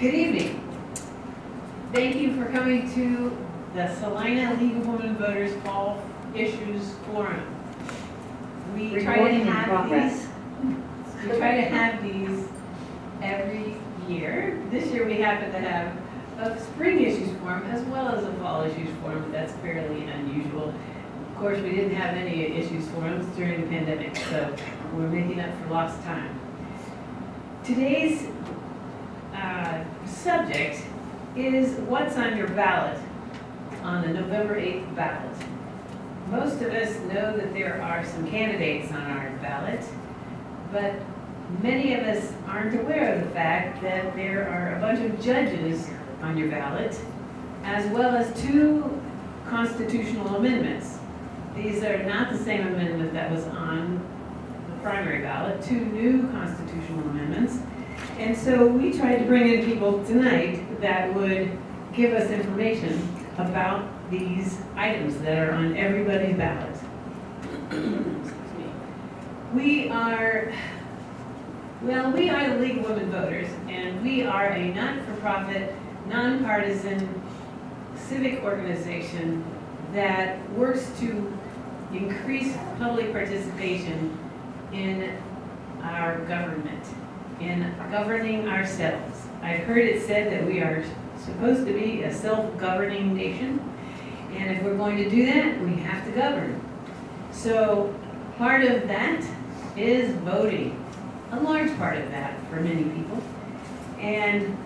Good evening. Thank you for coming to the Salina League of Women Voters Fall Issues Forum. We try to have these every year. This year we happen to have a spring issues forum as well as a fall issues forum. That's fairly unusual. Of course, we didn't have any issues forums during the pandemic, so we're making up for lost time. Today's subject is what's on your ballot on the November 8th ballot. Most of us know that there are some candidates on our ballot, but many of us aren't aware of the fact that there are a bunch of judges on your ballot, as well as 2 constitutional amendments. These are not the same amendment that was on the primary ballot, 2 new constitutional amendments. And so we tried to bring in people tonight that would give us information about these items that are on everybody's ballot. We are the League of Women Voters, and we are a not-for-profit, nonpartisan civic organization that works to increase public participation in our government, in governing ourselves. I've heard it said that we are supposed to be a self-governing nation, and if we're going to do that, we have to govern. So part of that is voting, a large part of that for many people. And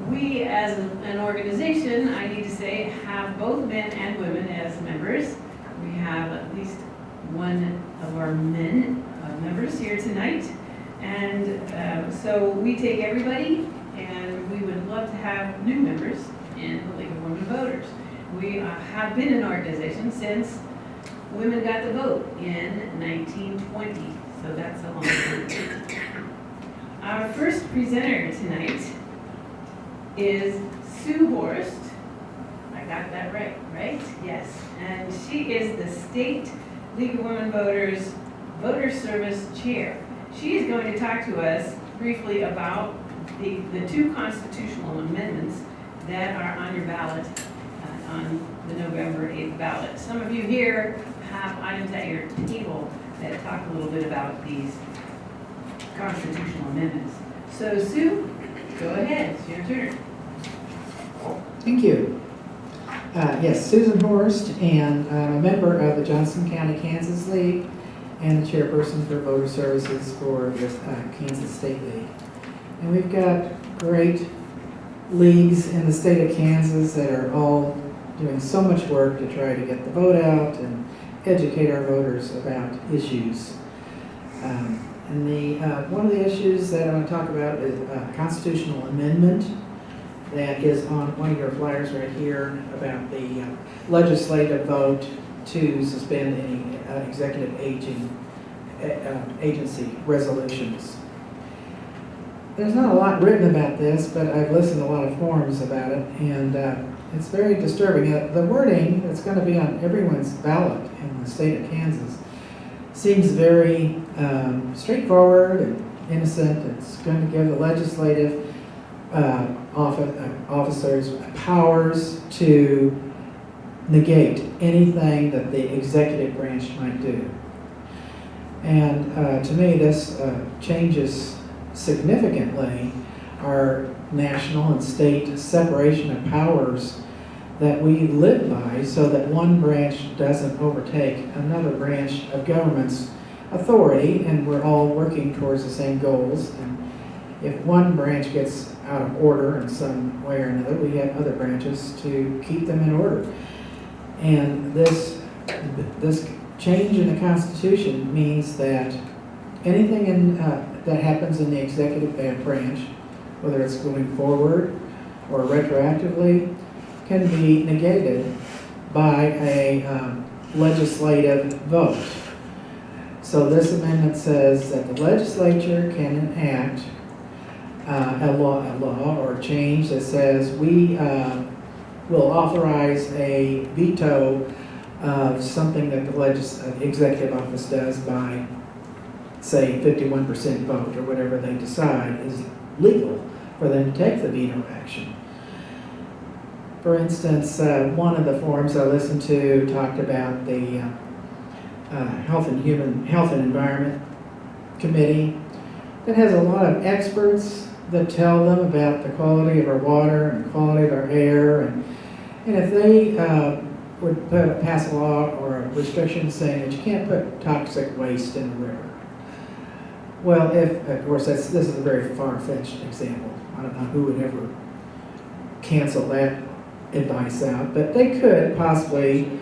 we as an organization, I need to say, have both men and women as members. We have at least one of our men members here tonight. And so we take everybody, and we would love to have new members in the League of Women Voters. We have been an organization since women got the vote in 1920, so that's a long time. Our first presenter tonight is Sue Horst. I got that right? Yes. And she is the State League of Women Voters Voter Service Chair. She is going to talk to us briefly about the 2 constitutional amendments that are on your ballot on the November 8th ballot. Some of you here have items at your table that talk a little bit about these constitutional amendments. So Sue, go ahead, it's your turn. Thank you. Yes, Susan Horst, and I'm a member of the Johnson County, Kansas League and the chairperson for voter services for the Kansas State League. And we've got great leagues in the state of Kansas that are all doing so much work to try to get the vote out and educate our voters about issues. One of the issues that I want to talk about is a constitutional amendment that is on one of your flyers right here about the legislative vote to suspend any executive agency resolutions. There's not a lot written about this, but I've listened to a lot of forums about it, and it's very disturbing. The wording that's going to be on everyone's ballot in the state of Kansas seems very straightforward and innocent. It's going to give the legislative officers powers to negate anything that the executive branch might do. And to me, this changes significantly our national and state separation of powers that we live by, so that one branch doesn't overtake another branch of government's authority, and we're all working towards the same goals. And if one branch gets out of order in some way or another, we have other branches to keep them in order. And this change in the Constitution means that anything that happens in the executive branch, whether it's going forward or retroactively, can be negated by a legislative vote. So this amendment says that the legislature can enact a law or a change that says we will authorize a veto of something that the executive office does by, say, 51% vote or whatever they decide is legal for them to take the veto action. For instance, one of the forums I listened to talked about the Health and Environment Committee that has a lot of experts that tell them about the quality of our water and the quality of our air, and if they would pass a law or a restriction saying that you can't put toxic waste in the river. Well, of course, this is a very far-fetched example. I don't know who would ever cancel that advice out, but they could possibly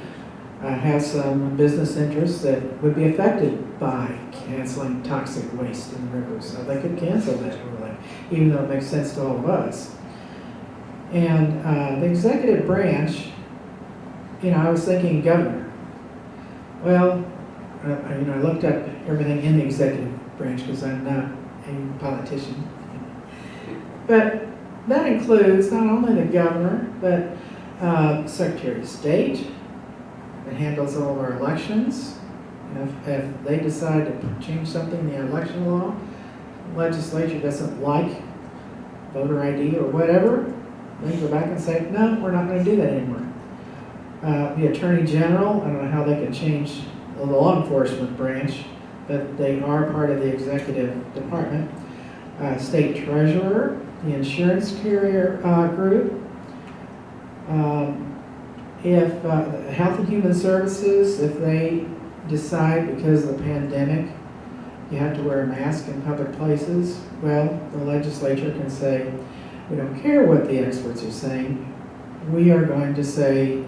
have some business interests that would be affected by canceling toxic waste in the rivers. So they could cancel that ruling, even though it makes sense to all of us. And the executive branch, I was thinking governor. Well, I looked up everything in the executive branch because I'm not a politician. But that includes not only the governor, but Secretary of State that handles all of our elections. If they decide to change something in the election law, the legislature doesn't like voter ID or whatever, they can go back and say, no, we're not going to do that anymore. The Attorney General, I don't know how they can change the law enforcement branch, but they are part of the executive department. State Treasurer, the insurance carrier group. If Health and Human Services, if they decide because of the pandemic you have to wear a mask in public places, well, the legislature can say, we don't care what the experts are saying. We are going to say,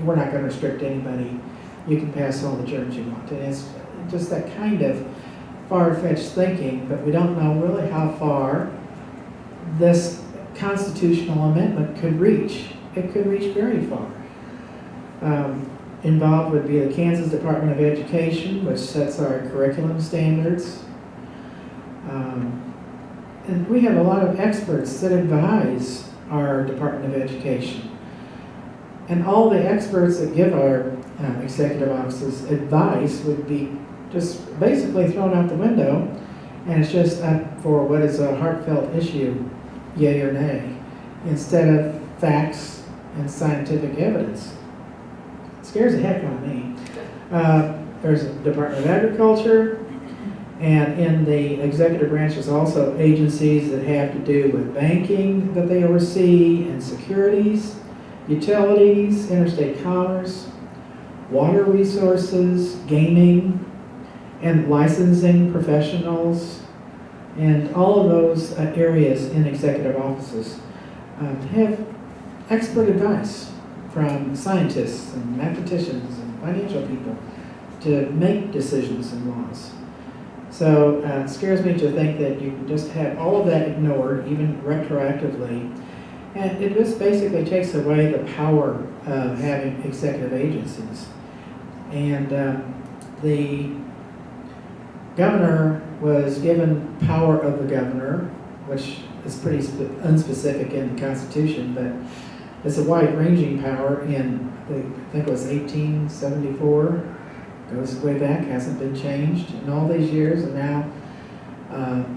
we're not going to restrict anybody. You can pass all the germs you want. And it's just that kind of far-fetched thinking, but we don't know really how far this constitutional amendment could reach. It could reach very far. Involved would be the Kansas Department of Education, which sets our curriculum standards. And we have a lot of experts that advise our Department of Education. And all the experts that give our executive offices advice would be just basically thrown out the window, and it's just up for what is a heartfelt issue, yay or nay, instead of facts and scientific evidence. It scares the heck out of me. There's a Department of Agriculture, and in the executive branch there's also agencies that have to do with banking that they oversee, and securities, utilities, interstate commerce, water resources, gaming, and licensing professionals, and all of those areas in executive offices have expert advice from scientists and mathematicians and financial people to make decisions and laws. So it scares me to think that you can just have all of that ignored, even retroactively, and it just basically takes away the power of having executive agencies. And the governor was given power of the governor, which is pretty unspecific in the Constitution, but it's a wide-ranging power in, I think it was 1874, goes way back, hasn't been changed in all these years, and now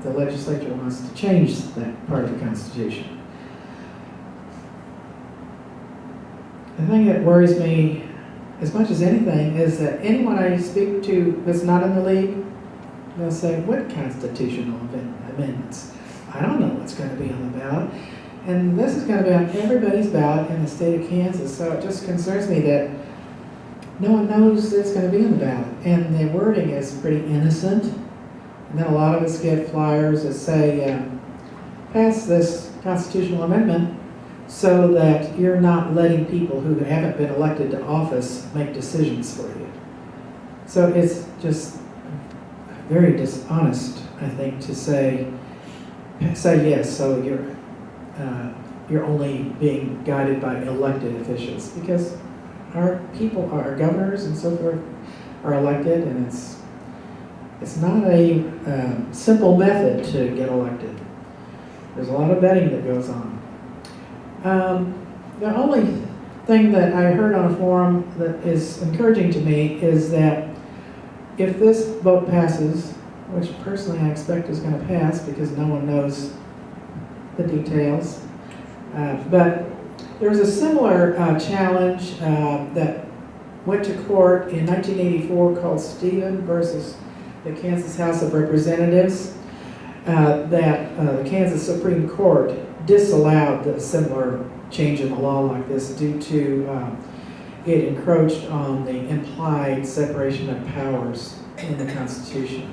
the legislature wants to change that part of the Constitution. The thing that worries me as much as anything is that anyone I speak to that's not in the league, they'll say, what constitutional amendments? I don't know what's going to be on the ballot. And this is going to be on everybody's ballot in the state of Kansas, so it just concerns me that no one knows it's going to be on the ballot. And the wording is pretty innocent. And then a lot of us get flyers that say, pass this constitutional amendment so that you're not letting people who haven't been elected to office make decisions for you. So it's just very dishonest, I think, to say yes, so you're only being guided by elected officials, because our people, our governors and so forth, are elected, and it's not a simple method to get elected. There's a lot of vetting that goes on. The only thing that I heard on a forum that is encouraging to me is that if this vote passes, which personally I expect is going to pass because no one knows the details. But there was a similar challenge that went to court in 1984 called Stephen versus the Kansas House of Representatives, that the Kansas Supreme Court disallowed a similar change in the law like this due to it encroached on the implied separation of powers in the Constitution.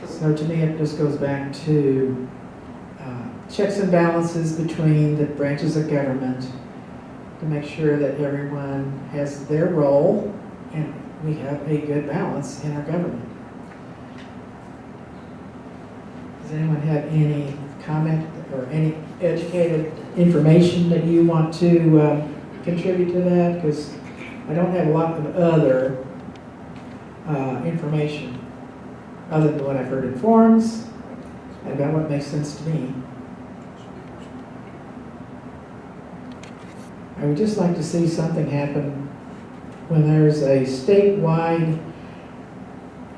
So to me, it just goes back to checks and balances between the branches of government to make sure that everyone has their role and we have a good balance in our government. Does anyone have any comment or any educated information that you want to contribute to that? Because I don't have a lot of other information other than what I've heard in forums and about what makes sense to me. I would just like to see something happen when there's a statewide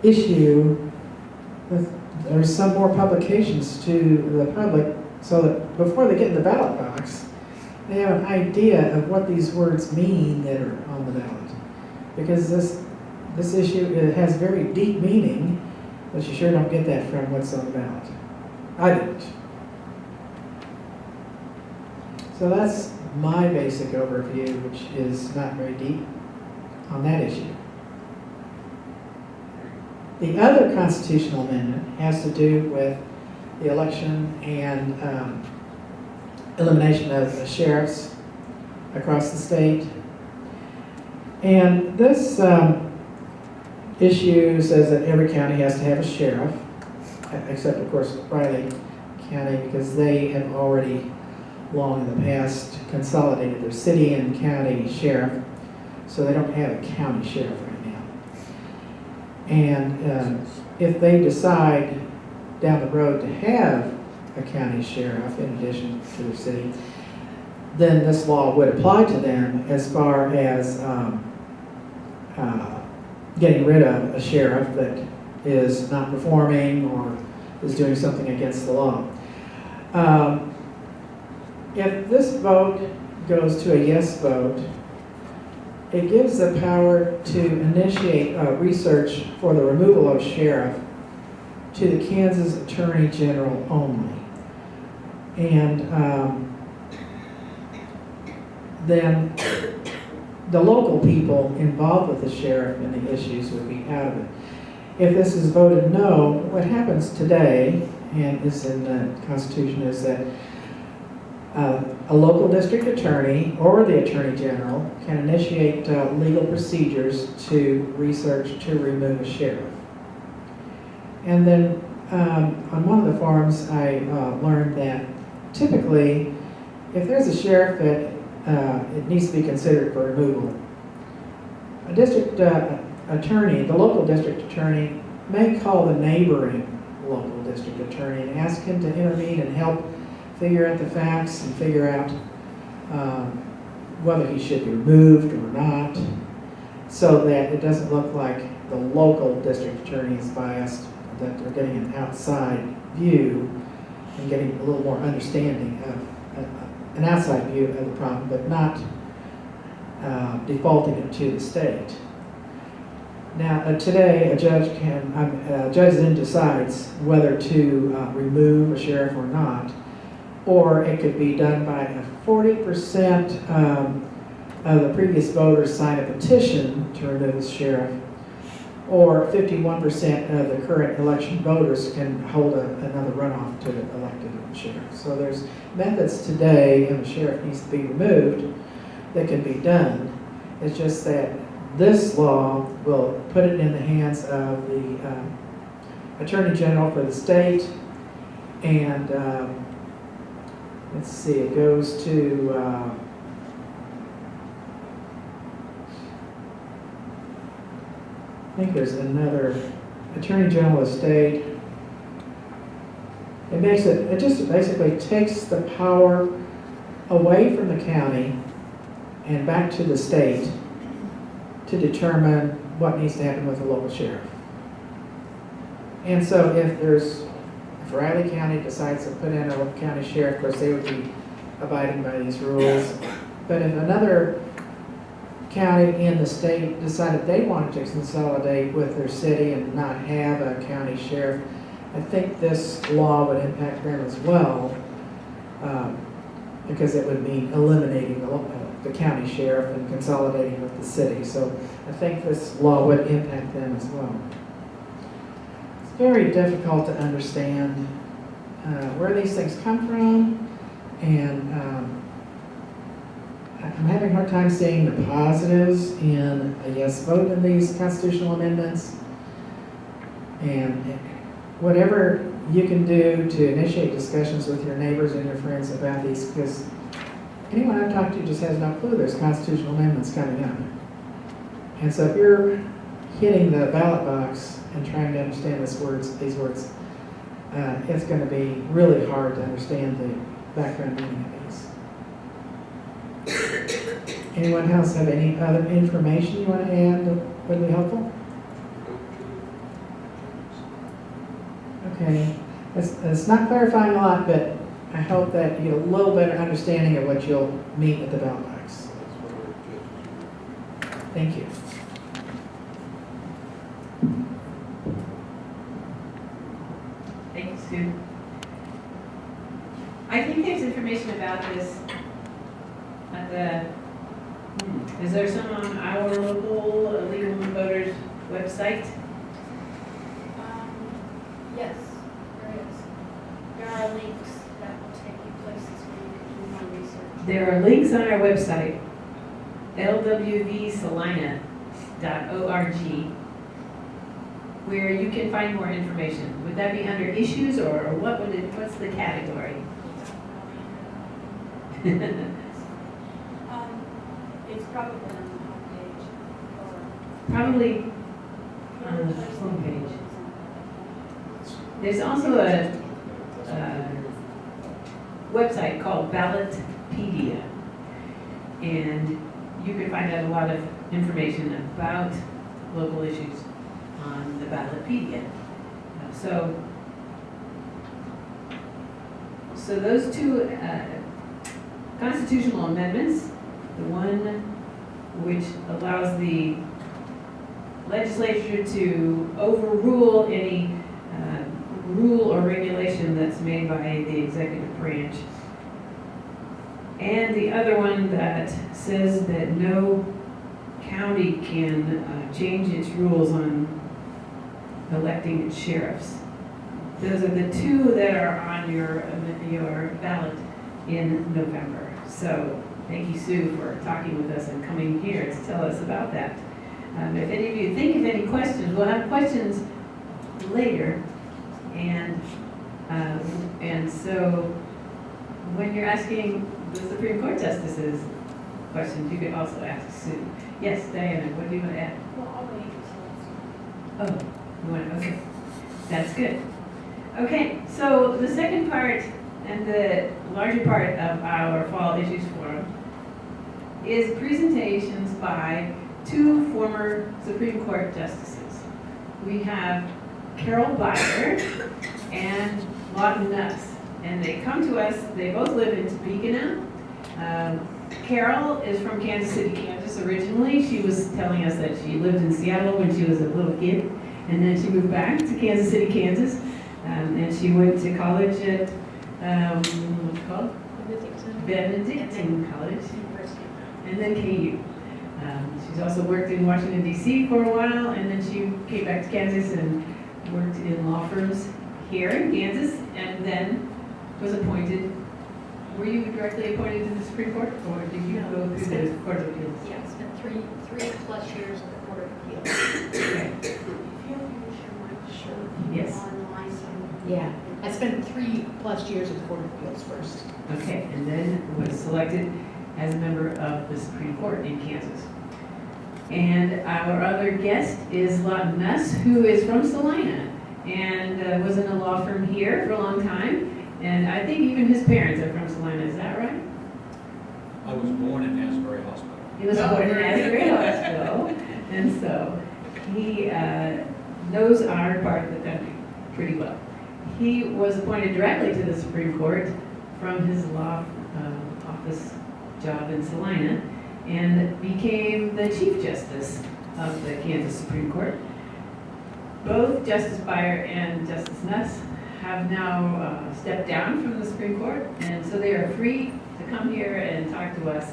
issue. There's some more publications to the public so that before they get in the ballot box, they have an idea of what these words mean that are on the ballot. Because this issue, it has very deep meaning, but you sure don't get that from what's on the ballot. I didn't. So that's my basic overview, which is not very deep on that issue. The other constitutional amendment has to do with the election and elimination of the sheriffs across the state. And this issue says that every county has to have a sheriff, except of course Riley County, because they have already long in the past consolidated their city and county sheriff, so they don't have a county sheriff right now. And if they decide down the road to have a county sheriff in addition to their city, then this law would apply to them as far as getting rid of a sheriff that is not performing or is doing something against the law. If this vote goes to a yes vote, it gives the power to initiate research for the removal of sheriff to the Kansas Attorney General only. And then the local people involved with the sheriff and the issues would be out of it. If this is voted no, what happens today, and is in the Constitution, is that a local district attorney or the attorney general can initiate legal procedures to research to remove a sheriff. And then on one of the forums I learned that typically if there's a sheriff that it needs to be considered for removal, a district attorney, the local district attorney, may call the neighboring local district attorney and ask him to intervene and help figure out the facts and figure out whether he should be removed or not, so that it doesn't look like the local district attorney is biased, that they're getting an outside view and getting a little more understanding of an outside view of the problem, but not defaulting it to the state. Now, today, a judge then decides whether to remove a sheriff or not, or it could be done by a 40% of the previous voters sign a petition to remove the sheriff, or 51% of the current election voters can hold another runoff to elect a sheriff. So there's methods today, and the sheriff needs to be removed, that can be done. It's just that this law will put it in the hands of the Attorney General for the state, and let's see, it goes to I think there's another Attorney General of State. It just basically takes the power away from the county and back to the state to determine what needs to happen with the local sheriff. And so if there's if Riley County decides to put in a county sheriff, of course, they would be abiding by these rules. But if another county in the state decided they wanted to consolidate with their city and not have a county sheriff, I think this law would impact them as well, because it would mean eliminating the county sheriff and consolidating with the city. So I think this law would impact them as well. It's very difficult to understand where these things come from, and I'm having a hard time seeing the positives in a yes vote in these constitutional amendments. And whatever you can do to initiate discussions with your neighbors and your friends about these, because anyone I've talked to just has no clue there's constitutional amendments coming up. And so if you're hitting the ballot box and trying to understand these words, it's going to be really hard to understand the background meaning of these. Anyone else have any other information you want to add that would be helpful? Okay, it's not clarifying a lot, but I hope that you get a little better understanding of what you'll meet at the ballot box. Thank you. Thank you, Sue. I think there's information about this at the, is there some on our local Legal Voters website? Yes, there is. There are links that will take you places where you can do more research. There are links on our website, LWVSalina.org, where you can find more information. Would that be under issues, or what would it, what's the category? It's probably on the homepage or. Probably on the homepage. There's also a website called Ballotpedia, and you can find out a lot of information about local issues on the Ballotpedia. So those two constitutional amendments, the one which allows the legislature to overrule any rule or regulation that's made by the executive branch, and the other one that says that no county can change its rules on electing its sheriffs. Those are the two that are on your ballot in November. So thank you, Sue, for talking with us and coming here to tell us about that. If any of you think of any questions, we'll have questions later. And so when you're asking the Supreme Court justices questions, you could also ask Sue. Yes, Diana, what do you want to add? Well, I'll wait until it's. Oh, you want to, okay. That's good. Okay, so the second part and the larger part of our Fall Issues Forum is presentations by two former Supreme Court justices. We have Carol Beier and Lawton Nuss, and they come to us. They both live in Topeka now. Carol is from Kansas City, Kansas originally. She was telling us that she lived in Seattle when she was a little kid, and then she moved back to Kansas City, Kansas, and she went to college at, what's it called? Benedictine College, and then KU. She's also worked in Washington, D.C. for a while, and then she came back to Kansas and worked in law firms here in Kansas, and then was appointed. Were you directly appointed to the Supreme Court, or did you go through the Court of Appeals? Yeah, it's been three plus years at the Court of Appeals. Okay. If you use your mic, sure. Yes. Online. Yeah, I spent 3+ years at the Court of Appeals first. Okay, and then was selected as a member of the Supreme Court in Kansas. And our other guest is Lawton Nuss, who is from Salina and was in a law firm here for a long time. And I think even his parents are from Salina, is that right? I was born in Asbury Hospital. He was born in Asbury Hospital, and so he knows our part of the country pretty well. He was appointed directly to the Supreme Court from his law office job in Salina and became the Chief Justice of the Kansas Supreme Court. Both Justice Beier and Justice Nuss have now stepped down from the Supreme Court, and so they are free to come here and talk to us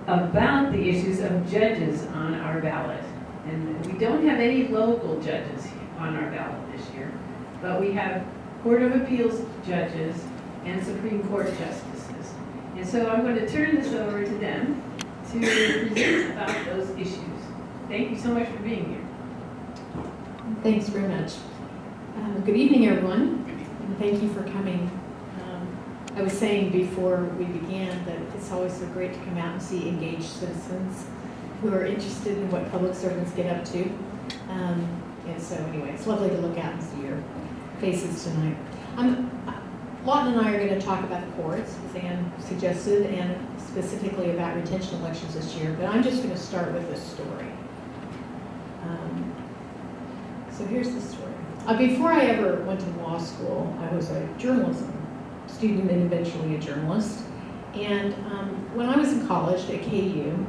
about the issues of judges on our ballot. And we don't have any local judges on our ballot this year, but we have Court of Appeals judges and Supreme Court justices. And so I'm going to turn this over to them to present about those issues. Thank you so much for being here. Thanks very much. Good evening, everyone, and thank you for coming. I was saying before we began that it's always so great to come out and see engaged citizens who are interested in what public servants get up to. And so anyway, it's lovely to look out and see your faces tonight. Lawton and I are going to talk about the courts, as Ann suggested, and specifically about retention elections this year, but I'm just going to start with a story. So here's the story. Before I ever went to law school, I was a journalism student and eventually a journalist. And when I was in college at KU,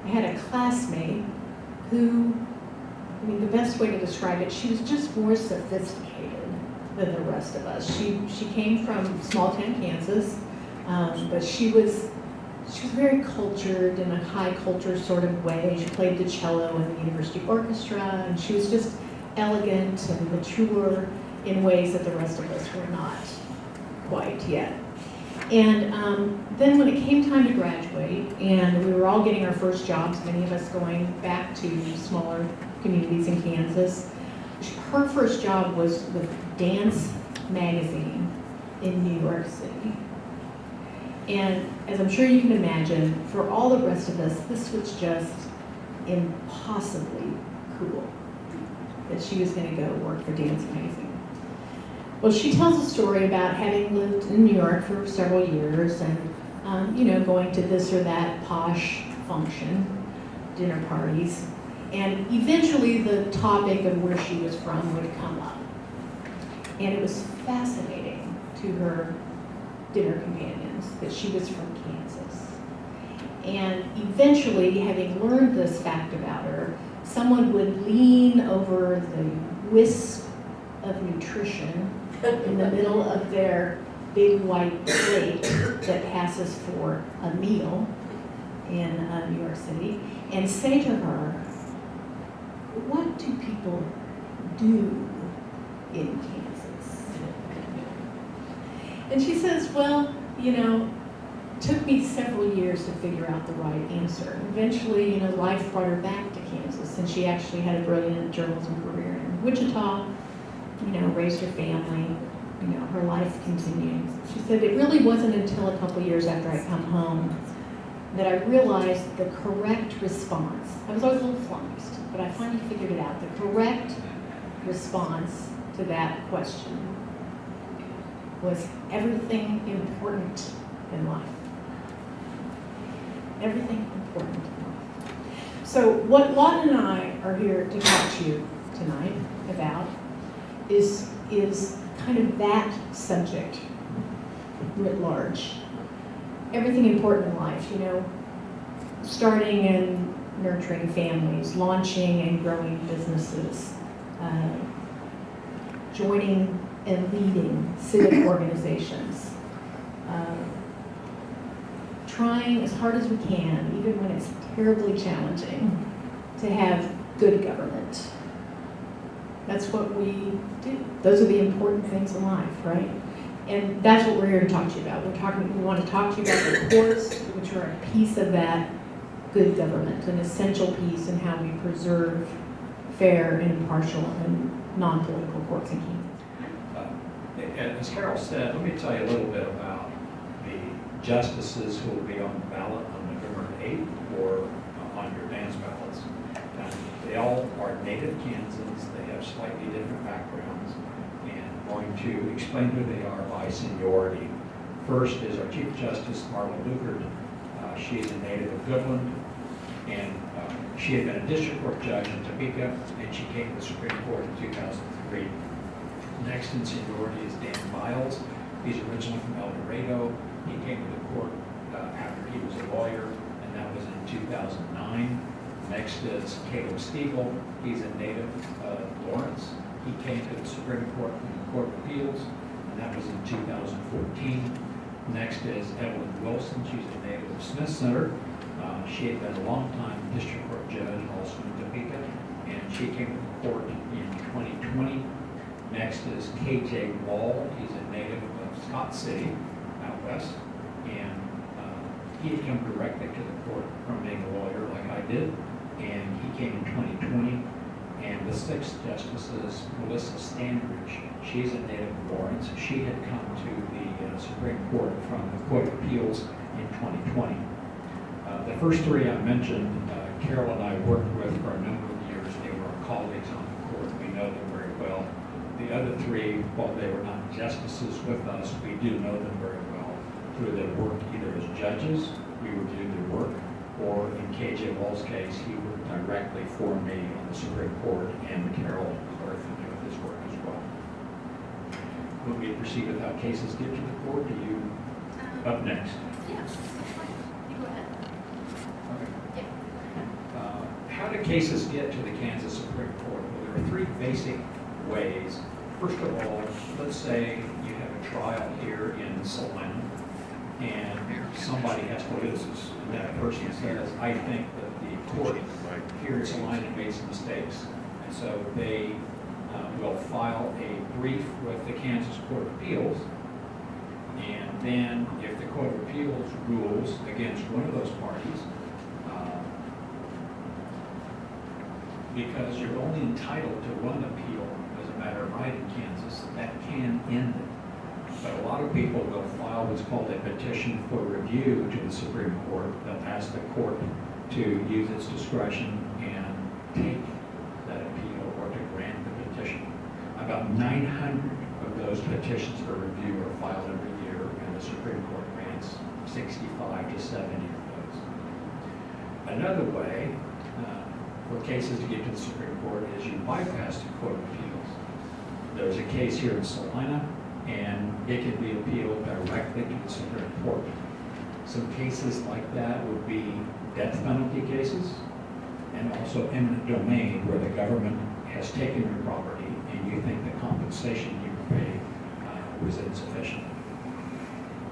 I had a classmate who, I mean, the best way to describe it, she was just more sophisticated than the rest of us. She came from small town Kansas, but she was very cultured in a high culture sort of way. She played the cello in the university orchestra, and she was just elegant and mature in ways that the rest of us were not quite yet. And then when it came time to graduate, and we were all getting our first jobs, many of us going back to smaller communities in Kansas, her first job was with Dance Magazine in New York City. And as I'm sure you can imagine, for all the rest of us, this was just impossibly cool that she was going to go work for Dance Magazine. Well, she tells a story about having lived in New York for several years and, going to this or that posh function, dinner parties, and eventually the topic of where she was from would come up. And it was fascinating to her dinner companions that she was from Kansas. And eventually, having learned this fact about her, someone would lean over the wisp of nutrition in the middle of their big white plate that passes for a meal in New York City and say to her, "What do people do in Kansas?" And she says, "Well, took me several years to figure out the right answer. Eventually, life brought her back to Kansas, and she actually had a brilliant journalism career in Wichita, raised her family, her life continued." She said, "It really wasn't until a couple years after I'd come home that I realized the correct response." I was always a little flummoxed, but I finally figured it out. The correct response to that question was everything important in life. Everything important in life. So what Lawton and I are here to talk to you tonight about is kind of that subject writ large. Everything important in life, starting and nurturing families, launching and growing businesses, joining and leading civic organizations, trying as hard as we can, even when it's terribly challenging, to have good government. That's what we do. Those are the important things in life, right? And that's what we're here to talk to you about. We want to talk to you about the courts, which are a piece of that good government, an essential piece in how we preserve fair and impartial and non-political courts in Kansas. As Carol said, let me tell you a little bit about the justices who will be on the ballot on November 8th or on your dance ballots. And they all are native Kansans. They have slightly different backgrounds. And I'm going to explain who they are by seniority. First is our Chief Justice, Marla Lukert. She's a native of Goodland. And she had been a district court judge in Topeka, and she came to the Supreme Court in 2003. Next in seniority is Dan Biles. He's originally from El Dorado. He came to the court after he was a lawyer, and that was in 2009. Next is Caleb Stiegel. He's a native of Lawrence. He came to the Supreme Court from the Court of Appeals, and that was in 2014. Next is Evelyn Wilson. She's a native of Smith Center. She had been a long-time district court judge, also in Topeka, and she came to the court in 2020. Next is KJ Wall. He's a native of Scott City, out west, and he had come directly to the court from being a lawyer like I did, and he came in 2020. And the sixth justice is Melissa Standridge. She's a native of Lawrence. She had come to the Supreme Court from the Court of Appeals in 2020. The first three I mentioned, Carol and I worked with for a number of years. They were our colleagues on the court. We know them very well. The other three, while they were not justices with us, we do know them very well through their work either as judges, we reviewed their work, or in KJ Wall's case, he worked directly for me on the Supreme Court, and Carol was very familiar with his work as well. When we proceed with how cases get to the court, do you, up next? Yeah, that's fine. You go ahead. Okay. Yeah. How do cases get to the Kansas Supreme Court? Well, there are three basic ways. First of all, let's say you have a trial here in Salina, and somebody has to lose, and that person says, I think that the court here in Salina made some mistakes. And so they will file a brief with the Kansas Court of Appeals, and then if the Court of Appeals rules against one of those parties, because you're only entitled to one appeal as a matter of right in Kansas, that can end it. But a lot of people will file what's called a petition for review to the Supreme Court. They'll ask the court to use its discretion and take that appeal or to grant the petition. About 900 of those petitions for review are filed every year, and the Supreme Court grants 65 to 70 of those. Another way for cases to get to the Supreme Court is you bypass the Court of Appeals. There's a case here in Salina, and it can be appealed directly to the Supreme Court. Some cases like that would be death penalty cases, and also eminent domain, where the government has taken your property and you think the compensation you pay was insufficient.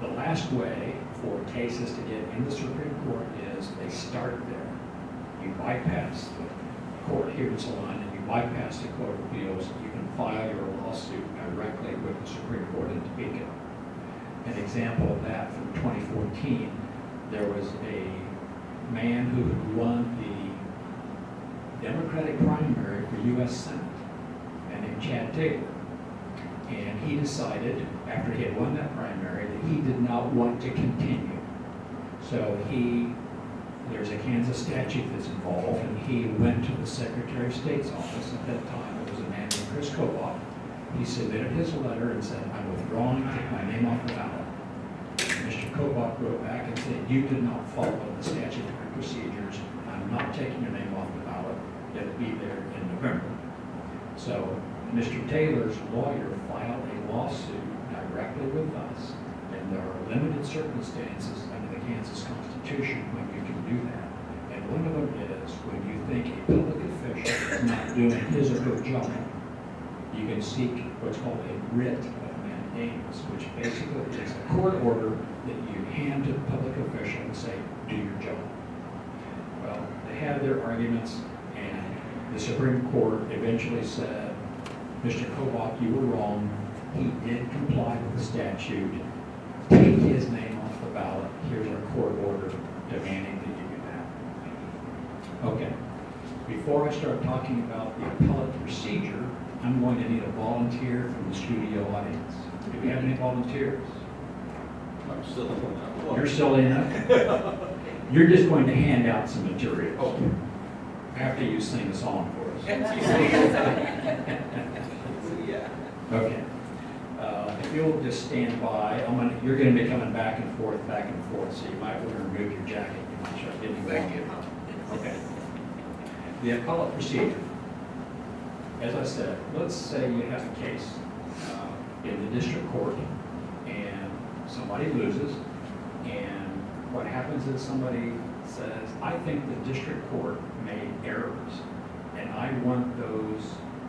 The last way for cases to get in the Supreme Court is they start there. You bypass the court here in Salina, and you bypass the Court of Appeals, you can file your lawsuit directly with the Supreme Court in Topeka. An example of that from 2014, there was a man who had won the Democratic primary for U.S. Senate, and named Chad Taylor. And he decided, after he had won that primary, that he did not want to continue. So there's a Kansas statute that's involved, and he went to the Secretary of State's office at that time. It was a man named Chris Kobach. He submitted his letter and said, I'm withdrawing, take my name off the ballot. And Mr. Kobach wrote back and said, you did not follow the statutory procedures. I'm not taking your name off the ballot. It'll be there in November. So Mr. Taylor's lawyer filed a lawsuit directly with us, and there are limited circumstances under the Kansas Constitution when you can do that. And one of them is when you think a public official is not doing his or her job, you can seek what's called a writ of mandamus, which basically is a court order that you hand to the public official and say, do your job. Well, they had their arguments, and the Supreme Court eventually said, Mr. Kobach, you were wrong. He did comply with the statute. Take his name off the ballot. Here's our court order demanding that you do that. Okay. Before I start talking about the appellate procedure, I'm going to need a volunteer from the studio audience. Do we have any volunteers? I'm still in that. You're still in it? You're just going to hand out some materials. Okay. After you sing a song for us. Yeah. Okay. If you'll just stand by, you're going to be coming back and forth, so you might want to remove your jacket. You might start getting warm. Okay. The appellate procedure. As I said, let's say you have a case. in the district court, and somebody loses, and what happens is somebody says, I think the district court made errors, and I want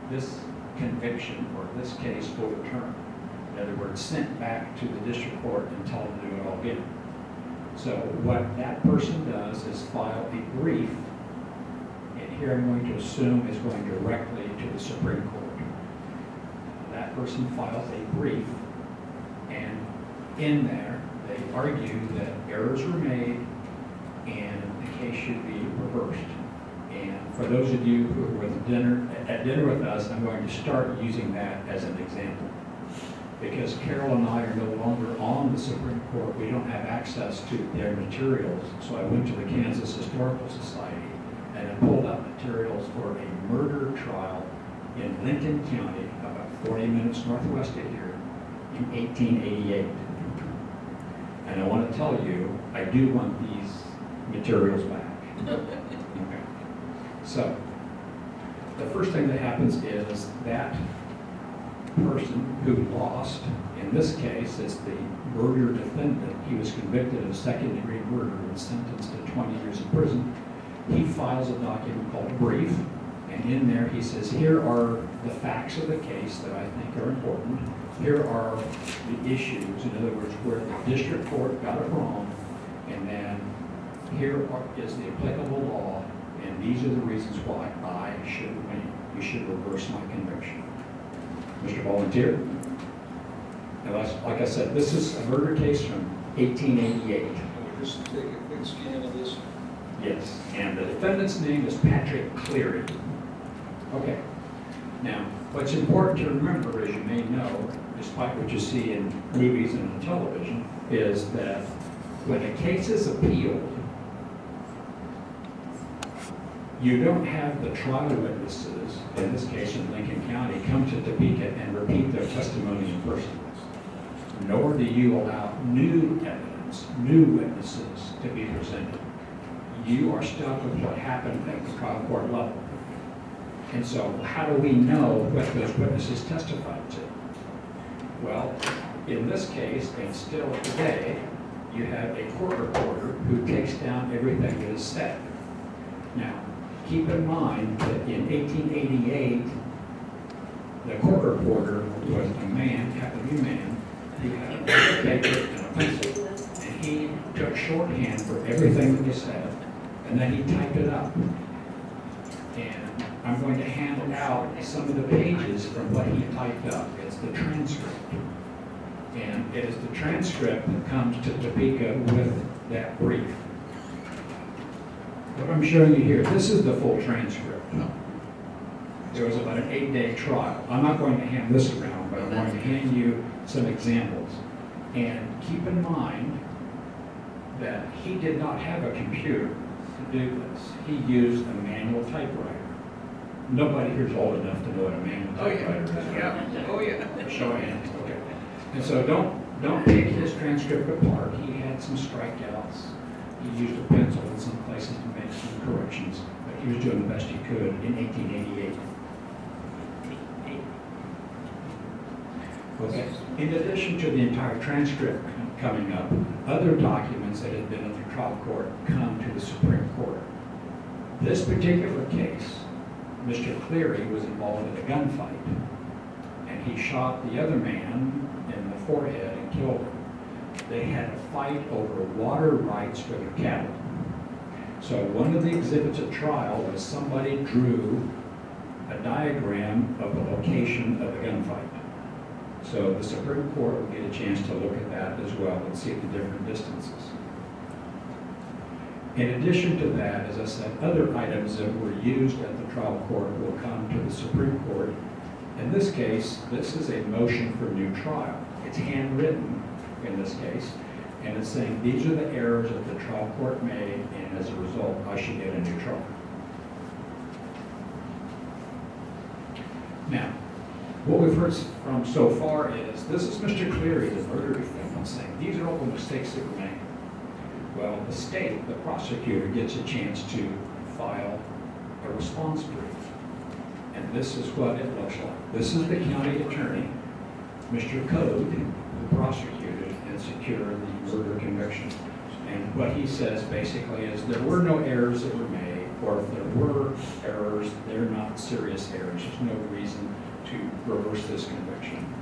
this conviction or this case overturned. In other words, sent back to the district court and told them to do it all again. So what that person does is file a brief, and here I'm going to assume is going directly to the Supreme Court. That person files a brief, and in there, they argue that errors were made and the case should be reversed. And for those of you who were at dinner with us, I'm going to start using that as an example. Because Carol and I are no longer on the Supreme Court, we don't have access to their materials. So I went to the Kansas Historical Society and I pulled out materials for a murder trial in Lincoln County, about 40 minutes northwest of here, in 1888. And I want to tell you, I do want these materials back. Okay. So, the first thing that happens is that person who lost, in this case, is the murder defendant. He was convicted of second-degree murder and sentenced to 20 years in prison. He files a document called a brief, and in there he says, here are the facts of the case that I think are important. Here are the issues, in other words, where the district court got it wrong, and then here is the applicable law, and these are the reasons why I should win. You should reverse my conviction. Mr. Volunteer? Now, like I said, this is a murder case from 1888. Can we just take a quick scan of this? Yes, and the defendant's name is Patrick Cleary. Okay. Now, what's important to remember, as you may know, despite what you see in movies and on television, is that when a case is appealed, you don't have the trial witnesses, in this case in Lincoln County, come to Topeka and repeat their testimony in person. Nor do you allow new evidence, new witnesses to be presented. You are stuck with what happened at the trial court level. And so how do we know what those witnesses testified to? Well, in this case, and still today, you have a court reporter who takes down everything that is said. Now, keep in mind that in 1888, the court reporter was a man, happened to be a man, who had a piece of paper and a pencil, and he took shorthand for everything that was said, and then he typed it up. And I'm going to hand out some of the pages from what he typed up. It's the transcript. And it is the transcript that comes to Topeka with that brief. What I'm showing you here, this is the full transcript. There was about an 8-day trial. I'm not going to hand this around, but I'm going to hand you some examples. And keep in mind that he did not have a computer to do this. He used a manual typewriter. Nobody here is old enough to know what a manual typewriter is. Yeah. Oh, yeah. Show of hands, okay. And so don't take his transcript apart. He had some strikeouts. He used a pencil in some places to make some corrections, but he was doing the best he could in 1888. Okay. In addition to the entire transcript coming up, other documents that had been at the trial court come to the Supreme Court. This particular case, Mr. Cleary was involved in a gunfight, and he shot the other man in the forehead and killed him. They had a fight over water rights for their cattle. So one of the exhibits at trial was somebody drew a diagram of the location of the gunfight. So the Supreme Court will get a chance to look at that as well and see the different distances. In addition to that, as I said, other items that were used at the trial court will come to the Supreme Court. In this case, this is a motion for new trial. It's handwritten in this case, and it's saying these are the errors that the trial court made, and as a result, I should get a new trial. Now, what we've heard from so far is, this is Mr. Cleary, the murder defendant, saying these are all the mistakes that were made. Well, the state, the prosecutor, gets a chance to file a response brief. And this is what it looks like. This is the county attorney, Mr. Code, who prosecuted and secured the murder conviction. And what he says basically is there were no errors that were made, or if there were errors, they're not serious errors. There's no reason to reverse this conviction.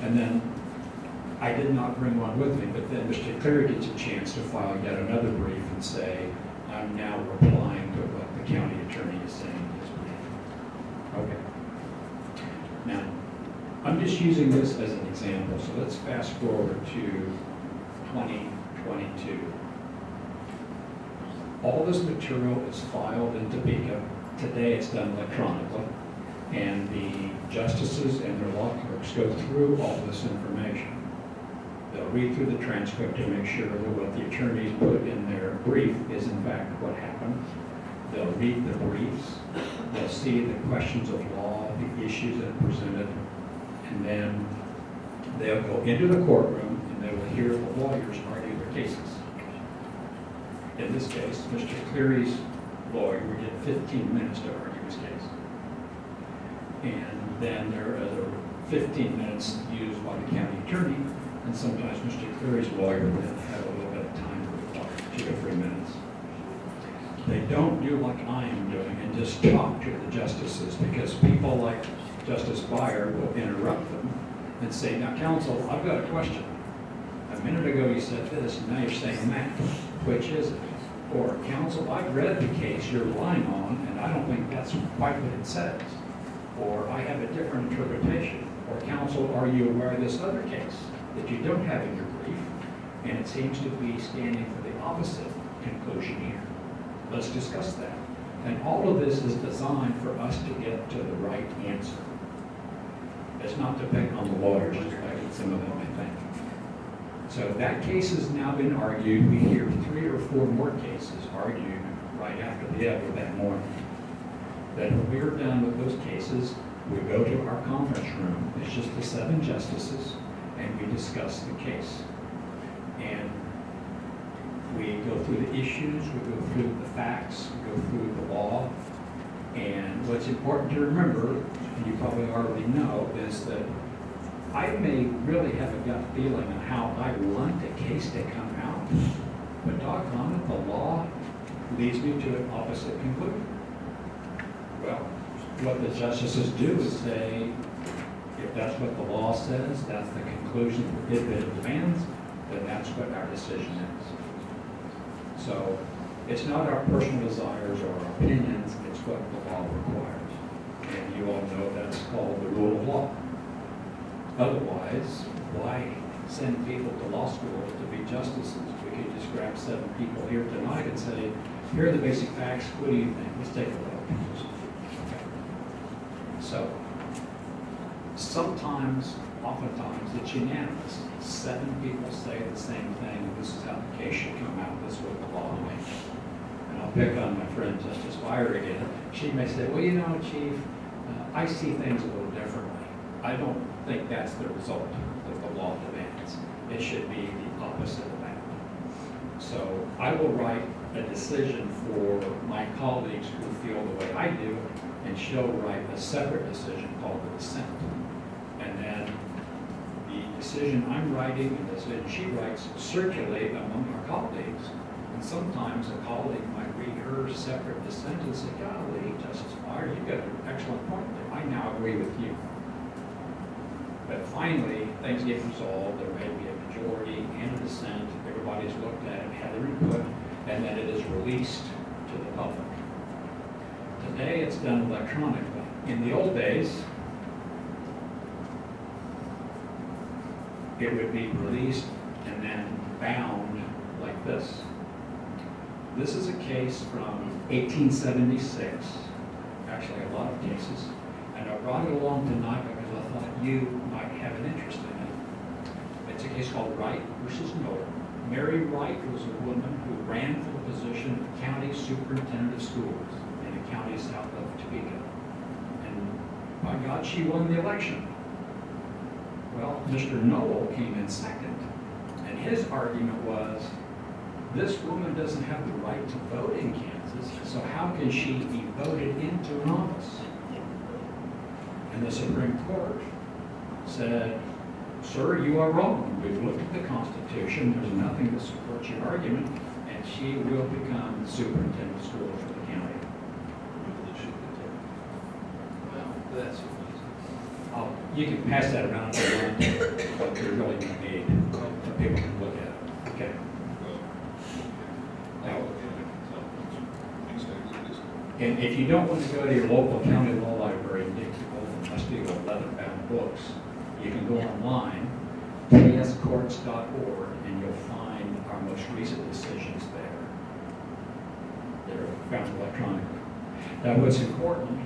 And then, I did not bring one with me, but then Mr. Cleary gets a chance to file yet another brief and say, I'm now replying to what the county attorney is saying in his brief. Okay. Now, I'm just using this as an example, so let's fast forward to 2022. All this material is filed in Topeka. Today it's done electronically, and the justices and their law clerks go through all this information. They'll read through the transcript to make sure that what the attorneys put in their brief is in fact what happened. They'll read the briefs, they'll see the questions of law, the issues that are presented, and then they'll go into the courtroom and they will hear the lawyers argue their cases. In this case, Mr. Cleary's lawyer did 15 minutes to argue his case. And then there are other 15 minutes used by the county attorney, and sometimes Mr. Cleary's lawyer will have a little bit of time to reply, 2 to 3 minutes. They don't do like I am doing and just talk to the justices, because people like Justice Beier will interrupt them and say, now counsel, I've got a question. A minute ago you said this, and now you're saying that. Which is it? Or counsel, I've read the case you're relying on, and I don't think that's quite what it says. Or I have a different interpretation. Or counsel, are you aware of this other case that you don't have in your brief, and it seems to be standing for the opposite conclusion here? Let's discuss that. And all of this is designed for us to get to the right answer. It's not to pick on the lawyers, just like some of them may think. So that case has now been argued. We hear 3 or 4 more cases argued right after the other that morning. Then when we're done with those cases, we go to our conference room. It's just the 7 justices, and we discuss the case. And we go through the issues, we go through the facts, we go through the law. And what's important to remember, and you probably already know, is that I may really have a gut feeling on how I want a case to come out, but doggone it, the law leads me to an opposite conclusion. Well, what the justices do is say, if that's what the law says, that's the conclusion that it demands, then that's what our decision is. So it's not our personal desires or our opinions, it's what the law requires. And you all know that's called the rule of law. Otherwise, why send people to law school to be justices? We could just grab 7 people here tonight and say, here are the basic facts, what do you think? Let's take a look. So, sometimes, oftentimes, it's unanimous. 7 people say the same thing, this is how the case should come out, this is what the law demands. And I'll pick on my friend Justice Beier again. She may say, well, you know, Chief, I see things a little differently. I don't think that's the result that the law demands. It should be the opposite of that. So I will write a decision for my colleagues who feel the way I do, and she'll write a separate decision called the dissent. And then the decision I'm writing and the decision she writes circulate among our colleagues. And sometimes a colleague might read her separate dissent and say, golly, Justice Beier, you've got an excellent point there. I now agree with you. But finally, things get resolved. There may be a majority and a dissent. Everybody's looked at it, had their input, and then it is released to the public. Today, it's done electronically. In the old days, it would be released and then bound like this. This is a case from 1876, actually a lot of cases, and I brought it along tonight because I thought you might have an interest in it. It's a case called Wright versus Miller. Mary Wright was a woman who ran for the position of county superintendent of schools in the county south of Topeka. And by God, she won the election. Well, Mr. Noel came in second, and his argument was, This woman doesn't have the right to vote in Kansas, so how can she be voted into an office? And the Supreme Court said, sir, you are wrong. We've looked at the Constitution. There's nothing to support your argument, and she will become the superintendent of schools for the county. Well, that's amazing. You can pass that around if you want, but you're really going to need so people can look at it. Okay. Now, and if you don't want to go to your local county law library and dig through must do 11-bound books, you can go online, pscourts.org, and you'll find our most recent decisions there. They're found electronically. Now, what's important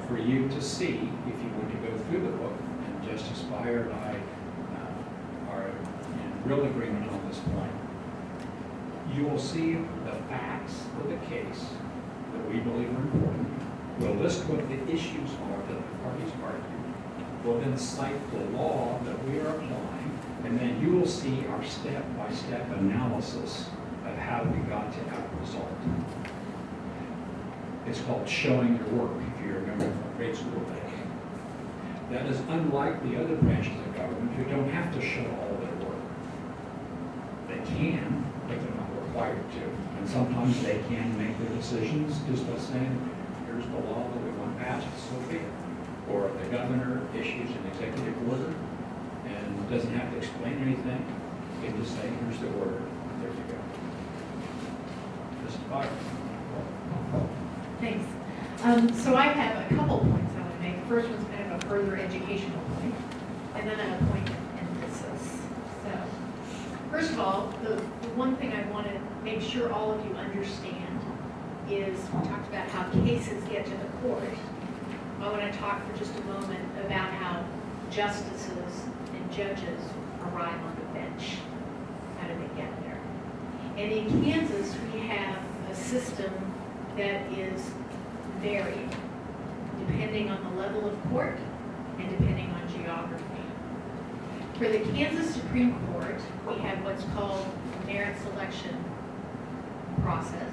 for you to see, if you want to go through the book, and Justice Beier and I are in real agreement on this point, you will see the facts of the case that we believe are important. We'll list what the issues are that the parties argue. We'll then cite the law that we are applying, and then you will see our step-by-step analysis of how we got to our result. It's called showing your work, if you remember from grade school days. That is unlike the other branches of government who don't have to show all their work. They can, but they're not required to. And sometimes they can make their decisions just by saying, here's the law that we want passed, so be it. Or the governor issues an executive order and doesn't have to explain anything. You can just say, here's the order. There you go. Mr. Beier. Thanks. So I have a couple points I want to make. The first one's kind of a further educational point, and then a point of emphasis. So, first of all, the one thing I want to make sure all of you understand is we talked about how cases get to the court. I want to talk for just a moment about how justices and judges arrive on the bench. How do they get there? And in Kansas, we have a system that is varied depending on the level of court and depending on geography. For the Kansas Supreme Court, we have what's called a merit selection process.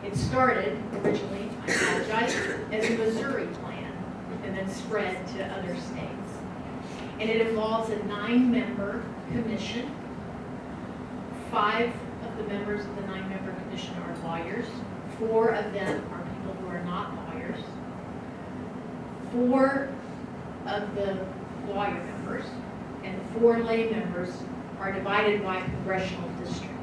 It started originally, I apologize, as a Missouri plan and then spread to other states. And it involves a 9-member commission. 5 of the members of the 9-member commission are lawyers. 4 of them are people who are not lawyers. 4 of the lawyer members and 4 lay members are divided by congressional district.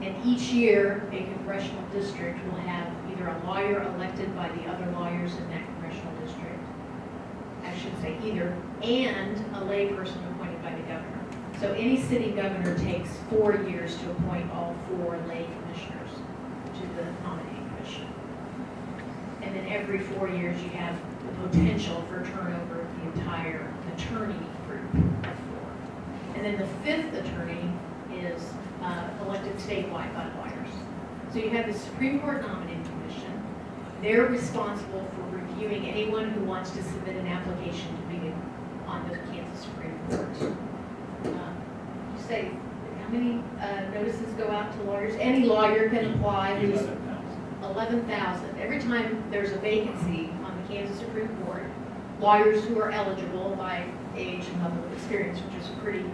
And each year, a congressional district will have either a lawyer elected by the other lawyers in that congressional district, I should say either, and a lay person appointed by the governor. So any city governor takes 4 years to appoint all 4 lay commissioners to the nominating commission. And then every 4 years, you have the potential for turnover of the entire attorney group of 4. And then the 5th attorney is elected statewide by lawyers. So you have the Supreme Court Nominating Commission. They're responsible for reviewing anyone who wants to submit an application to be on the Kansas Supreme Court. You say, how many notices go out to lawyers? Any lawyer can apply. 11,000. Every time there's a vacancy on the Kansas Supreme Court, lawyers who are eligible by age and level of experience, which is pretty,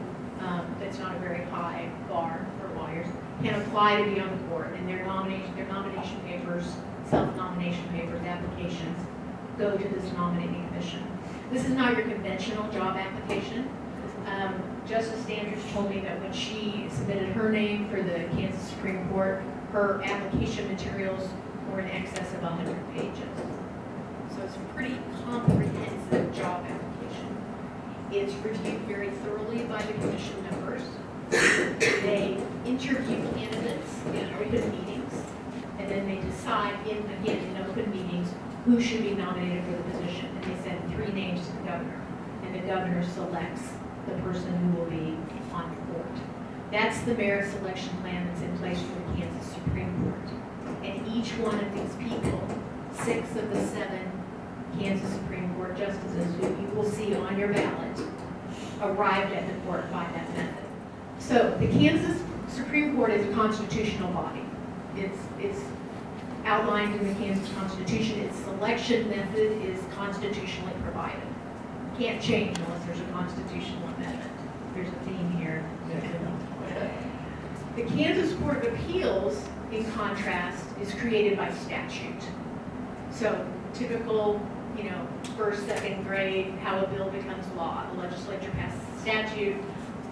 that's not a very high bar for lawyers, can apply to be on the court, and their nomination papers, self-nomination papers, applications go to this nominating commission. This is not your conventional job application. Justice Standers told me that when she submitted her name for the Kansas Supreme Court, her application materials were in excess of 100 pages. So it's a pretty comprehensive job application. It's reviewed very thoroughly by the commission members. They interview candidates in open meetings, and then they decide in open meetings who should be nominated for the position. And they send 3 names to the governor, and the governor selects the person who will be on the court. That's the merit selection plan that's in place for the Kansas Supreme Court. And each one of these people, 6 of the 7 Kansas Supreme Court justices who you will see on your ballot, arrived at the court by that method. So the Kansas Supreme Court is a constitutional body. It's outlined in the Kansas Constitution. Its selection method is constitutionally provided. Can't change unless there's a constitutional amendment. There's a theme here. The Kansas Court of Appeals, in contrast, is created by statute. So typical, first, second grade, how a bill becomes law. The legislature passes a statute,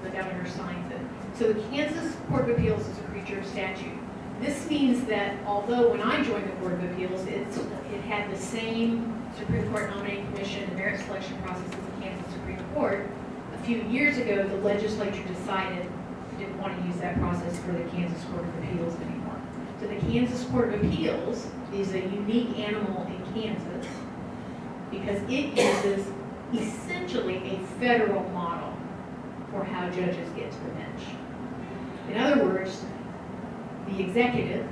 the governor signs it. So the Kansas Court of Appeals is a creature of statute. This means that although when I joined the Court of Appeals, it had the same Supreme Court nominating commission and merit selection process as the Kansas Supreme Court, a few years ago, the legislature decided it didn't want to use that process for the Kansas Court of Appeals anymore. So the Kansas Court of Appeals is a unique animal in Kansas because it uses essentially a federal model for how judges get to the bench. In other words, the executive,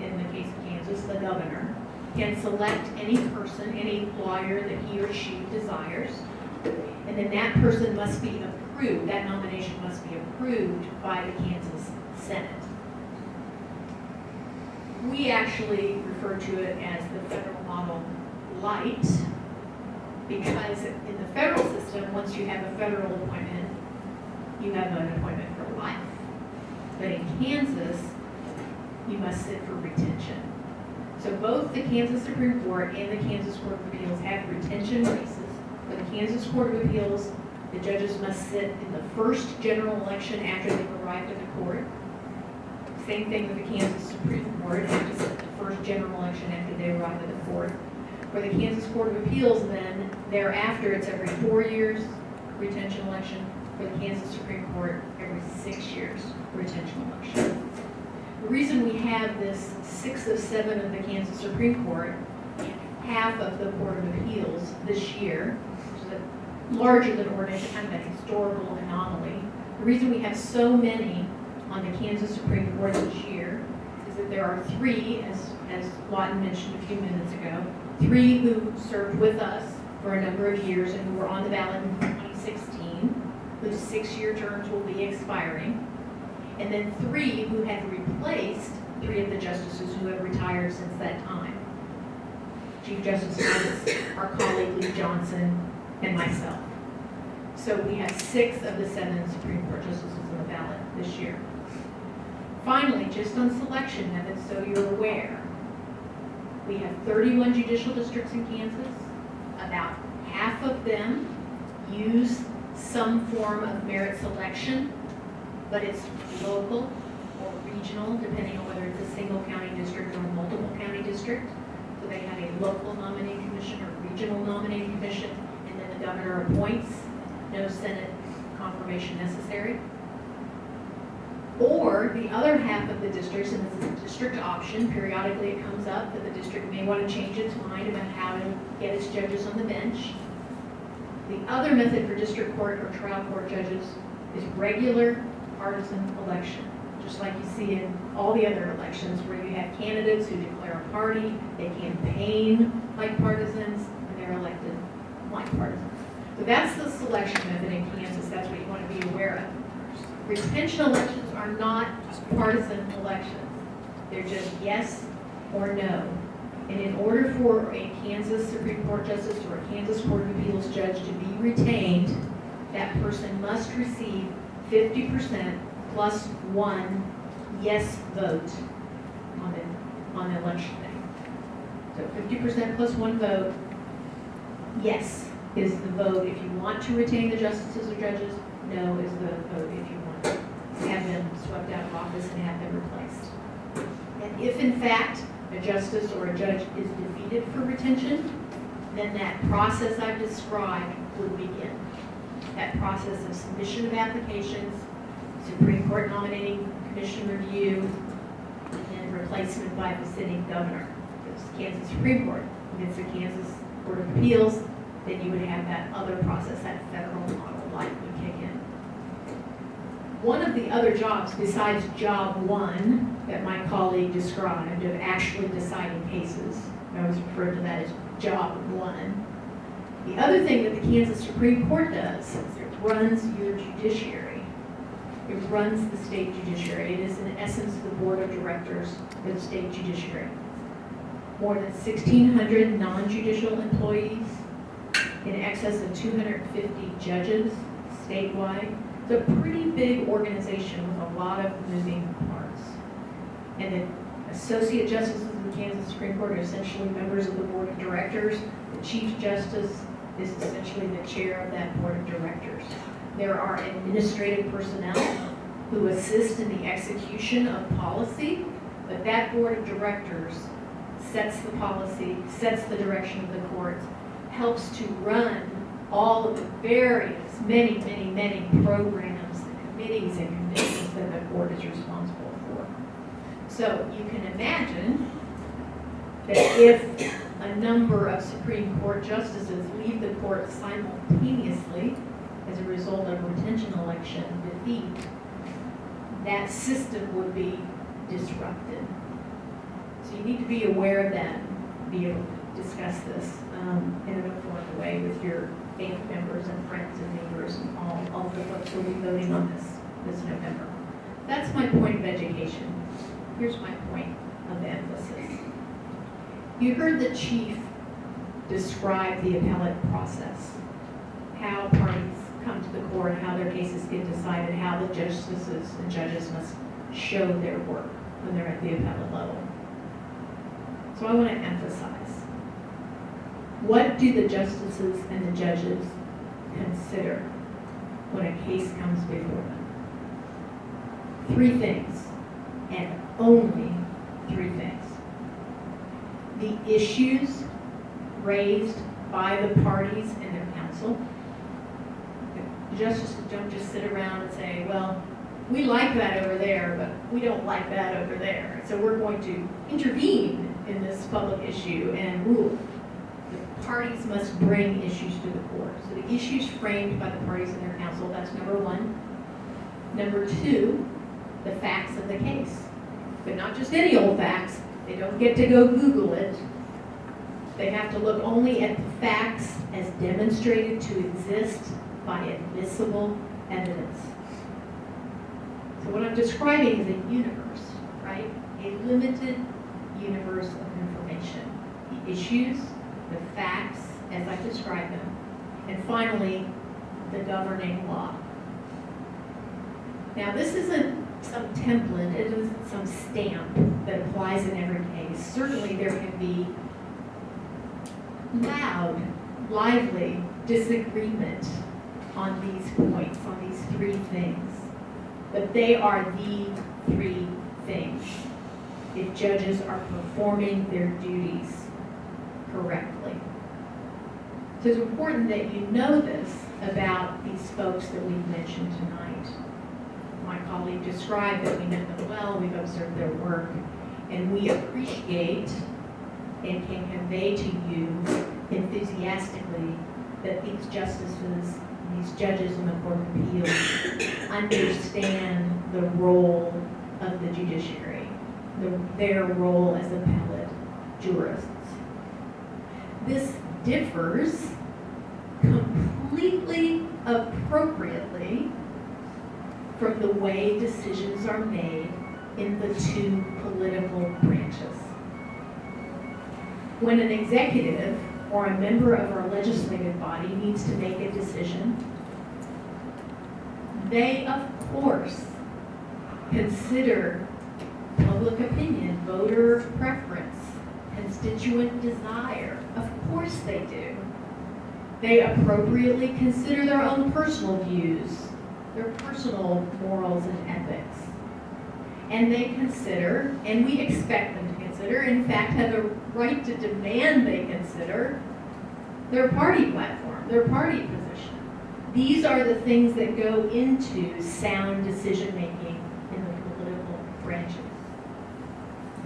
in the case of Kansas, the governor, can select any person, any lawyer that he or she desires, and then that person must be approved, that nomination must be approved by the Kansas Senate. We actually refer to it as the federal model light, because in the federal system, once you have a federal appointment, you have an appointment for life. But in Kansas, you must sit for retention. So both the Kansas Supreme Court and the Kansas Court of Appeals have retention races. For the Kansas Court of Appeals, the judges must sit in the first general election after they've arrived at the court. Same thing with the Kansas Supreme Court, they have to sit the first general election after they arrive at the court. For the Kansas Court of Appeals, then, thereafter, it's every 4 years retention election. For the Kansas Supreme Court, every 6 years retention election. The reason we have this 6 of 7 of the Kansas Supreme Court and half of the Court of Appeals this year, which is a larger than ordinary, kind of a historical anomaly. The reason we have so many on the Kansas Supreme Court this year is that there are 3, as Lawton mentioned a few minutes ago, 3 who served with us for a number of years and who were on the ballot in 2016, whose 6-year terms will be expiring, and then 3 who have replaced 3 of the justices who have retired since that time. Chief Justice Nuss, our colleague Lee Johnson, and myself. So we have 6 of the 7 Supreme Court justices on the ballot this year. Finally, just on selection methods, so you're aware, we have 31 judicial districts in Kansas. About half of them use some form of merit selection, but it's local or regional, depending on whether it's a single county district or a multiple county district. So they have a local nominating commission or regional nominating commission, and then the governor appoints, no Senate confirmation necessary. Or the other half of the districts, and this is a district option, periodically it comes up that the district may want to change its mind about how to get its judges on the bench. The other method for district court or trial court judges is regular partisan election, just like you see in all the other elections where you have candidates who declare a party, they campaign like partisans, and they're elected like partisans. So that's the selection method in Kansas. That's what you want to be aware of. Retention elections are not partisan elections. They're just yes or no. And in order for a Kansas Supreme Court justice or a Kansas Court of Appeals judge to be retained, that person must receive 50% plus 1 yes vote on the election day. So 50% plus 1 vote, yes is the vote if you want to retain the justices or judges, no is the vote if you want to have them swept out of office and have them replaced. And if in fact a justice or a judge is defeated for retention, then that process I've described would begin. That process of submission of applications, Supreme Court nominating commission review, and then replacement by the sitting governor. If it's Kansas Supreme Court, if it's the Kansas Court of Appeals, then you would have that other process, that federal model light would kick in. One of the other jobs besides job 1 that my colleague described of actually deciding cases, I always refer to that as job 1. The other thing that the Kansas Supreme Court does is it runs your judiciary. It runs the state judiciary. It is in essence the board of directors for the state judiciary. More than 1,600 non-judicial employees, in excess of 250 judges statewide. It's a pretty big organization with a lot of moving parts. And the associate justices of the Kansas Supreme Court are essentially members of the board of directors. The chief justice is essentially the chair of that board of directors. There are administrative personnel who assist in the execution of policy, but that board of directors sets the policy, sets the direction of the courts, helps to run all of the various, many programs, committees, and commissions that the court is responsible for. So you can imagine that if a number of Supreme Court justices leave the court simultaneously as a result of retention election defeat, that system would be disrupted. So you need to be aware of that, be able to discuss this in an informed way with your family members and friends and neighbors and all of the folks who will be voting on this November. That's my point of education. Here's my point of emphasis. You heard the chief describe the appellate process, how parties come to the court, how their cases get decided, how the justices and judges must show their work when they're at the appellate level. So I want to emphasize, what do the justices and the judges consider when a case comes before them? 3 things, and only 3 things. The issues raised by the parties and their counsel. The justices don't just sit around and say, well, we like that over there, but we don't like that over there. So we're going to intervene in this public issue and rule. The parties must bring issues to the court. So the issues framed by the parties and their counsel, that's number 1. Number 2, the facts of the case. But not just any old facts. They don't get to go Google it. They have to look only at the facts as demonstrated to exist by admissible evidence. So what I'm describing is a universe, right? A limited universe of information. The issues, the facts as I describe them, and finally, the governing law. Now this isn't some template, it isn't some stamp that applies in every case. Certainly there can be loud, lively disagreement on these points, on these 3 things. But they are the 3 things if judges are performing their duties correctly. So it's important that you know this about these folks that we've mentioned tonight. My colleague described that we know them well, we've observed their work, and we appreciate and can convey to you enthusiastically that these justices, these judges in the Court of Appeals understand the role of the judiciary, their role as appellate jurists. This differs completely appropriately from the way decisions are made in the 2 political branches. When an executive or a member of our legislative body needs to make a decision, they, of course, consider public opinion, voter preference, constituent desire. Of course they do. They appropriately consider their own personal views, their personal morals and ethics. And they consider, and we expect them to consider, in fact have a right to demand they consider, their party platform, their party position. These are the things that go into sound decision-making in the political branches.